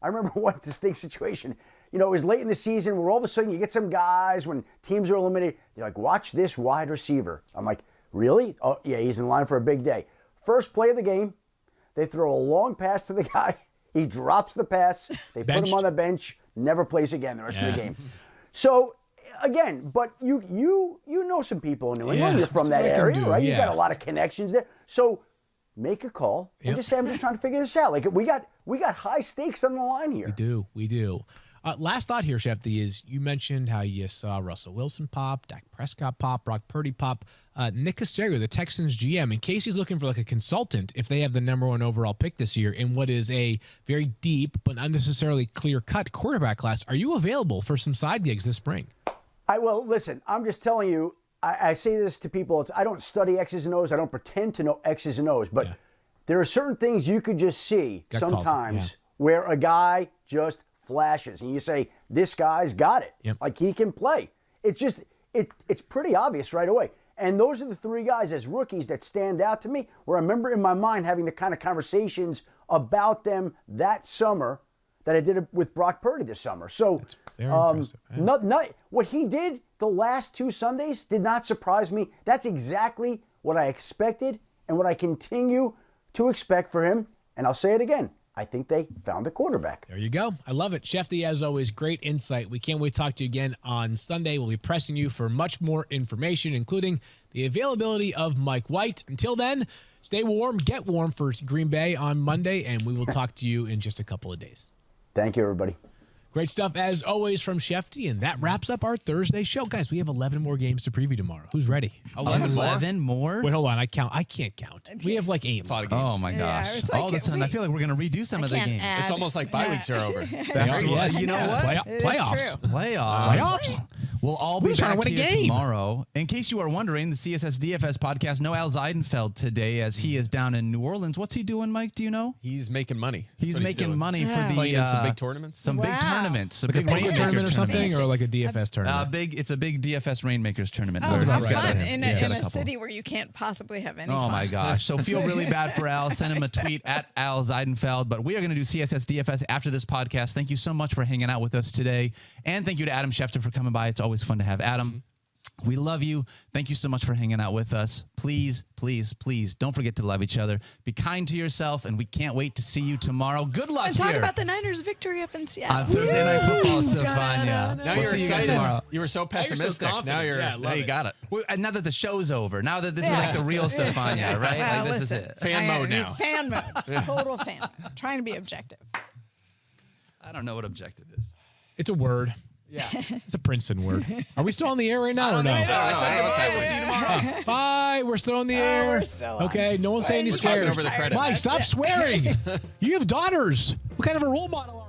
I remember one distinct situation. It was late in the season where all of a sudden you get some guys when teams are eliminated. They're like, watch this wide receiver. I'm like, really? Oh, yeah, he's in line for a big day. First play of the game, they throw a long pass to the guy. He drops the pass. They put him on the bench. Never plays again the rest of the game. So, again, but you know some people in New England. You're from that area, right? You got a lot of connections there. So make a call and just say, I'm just trying to figure this out. We got high stakes on the line here. We do. Last thought here, Schefter, is you mentioned how you saw Russell Wilson pop, Dak Prescott pop, Brock Purdy pop. Nick Caserio, the Texans GM, in case he's looking for a consultant, if they have the #1 overall pick this year in what is a very deep but unnecessarily clear-cut quarterback class, are you available for some side gigs this spring? Well, listen, I'm just telling you, I say this to people. I don't study X's and O's. I don't pretend to know X's and O's. But there are certain things you could just see sometimes where a guy just flashes. And you say, this guy's got it. Yep. Like, he can play. It's just, it's pretty obvious right away. And those are the three guys as rookies that stand out to me, where I remember in my mind having the kind of conversations about them that summer that I did with Brock Purdy this summer. So That's very impressive. what he did the last 2 Sundays did not surprise me. That's exactly what I expected and what I continue to expect for him. And I'll say it again. I think they found a quarterback. There you go. I love it. Schefter, as always, great insight. We can't wait to talk to you again on Sunday. We'll be pressing you for much more information, including the availability of Mike White. Until then, stay warm, get warm for Green Bay on Monday, and we will talk to you in just a couple of days. Thank you, everybody. Great stuff, as always, from Schefter, and that wraps up our Thursday show. Guys, we have 11 more games to preview tomorrow. Who's ready? 11 more? Wait, hold on. I can't count. We have like 8. It's a lot of games. Oh, my Yeah, gosh. it's like All of a sudden, I feel like we're going to redo some of the games. It's almost like bye weeks are over. That's Yes. You know what? It is Playoffs. true. Playoffs. We'll all be We're trying back to win a here game. tomorrow. In case you are wondering, the CSS DFS podcast, no Al Zeidenfeld today as he is down in New Orleans. What's he doing, Mike? Do you know? He's making money. He's making money for the Playing in some big tournaments. Some big Wow. tournaments. Some Like a big poker Rainmaker tournament or something, tournaments. or like a DFS tournament? It's a big DFS Rainmakers tournament. Oh, He's how got fun a- in he's got a couple. city where you can't possibly have any Oh fun. my gosh. So feel really bad for Al. Send him a tweet at Al Zeidenfeld. But we are going to do CSS DFS after this podcast. Thank you so much for hanging out with us today. And thank you to Adam Schefter for coming by. It's always fun to have Adam. We love you. Thank you so much for hanging out with us. Please, please, please don't forget to love each other. Be kind to yourself, and we can't wait to see you tomorrow. Good luck And here. talk about the Niners' victory up in Seattle. on Thursday Night Football. So fun, yeah. Now We'll you're see you guys excited. tomorrow. You were so pessimistic. confident. Now you're. Yeah, I love now you it. got it. Well, and now that the show's over, now that this is like the real Stephania, right? Well, Like this listen, is it. Fan mode now. Fan mode. Total fan mode. Trying to be objective. I don't know what objective is. It's a word. Yeah. It's a Princeton word. Are we still on the air right now or no? I said goodbye. We'll see you tomorrow. Bye. We're still on the air. we're still on. Okay. No one's saying any We're swears. talking over the credits. Mike, stop swearing. You have daughters. What kind of a role model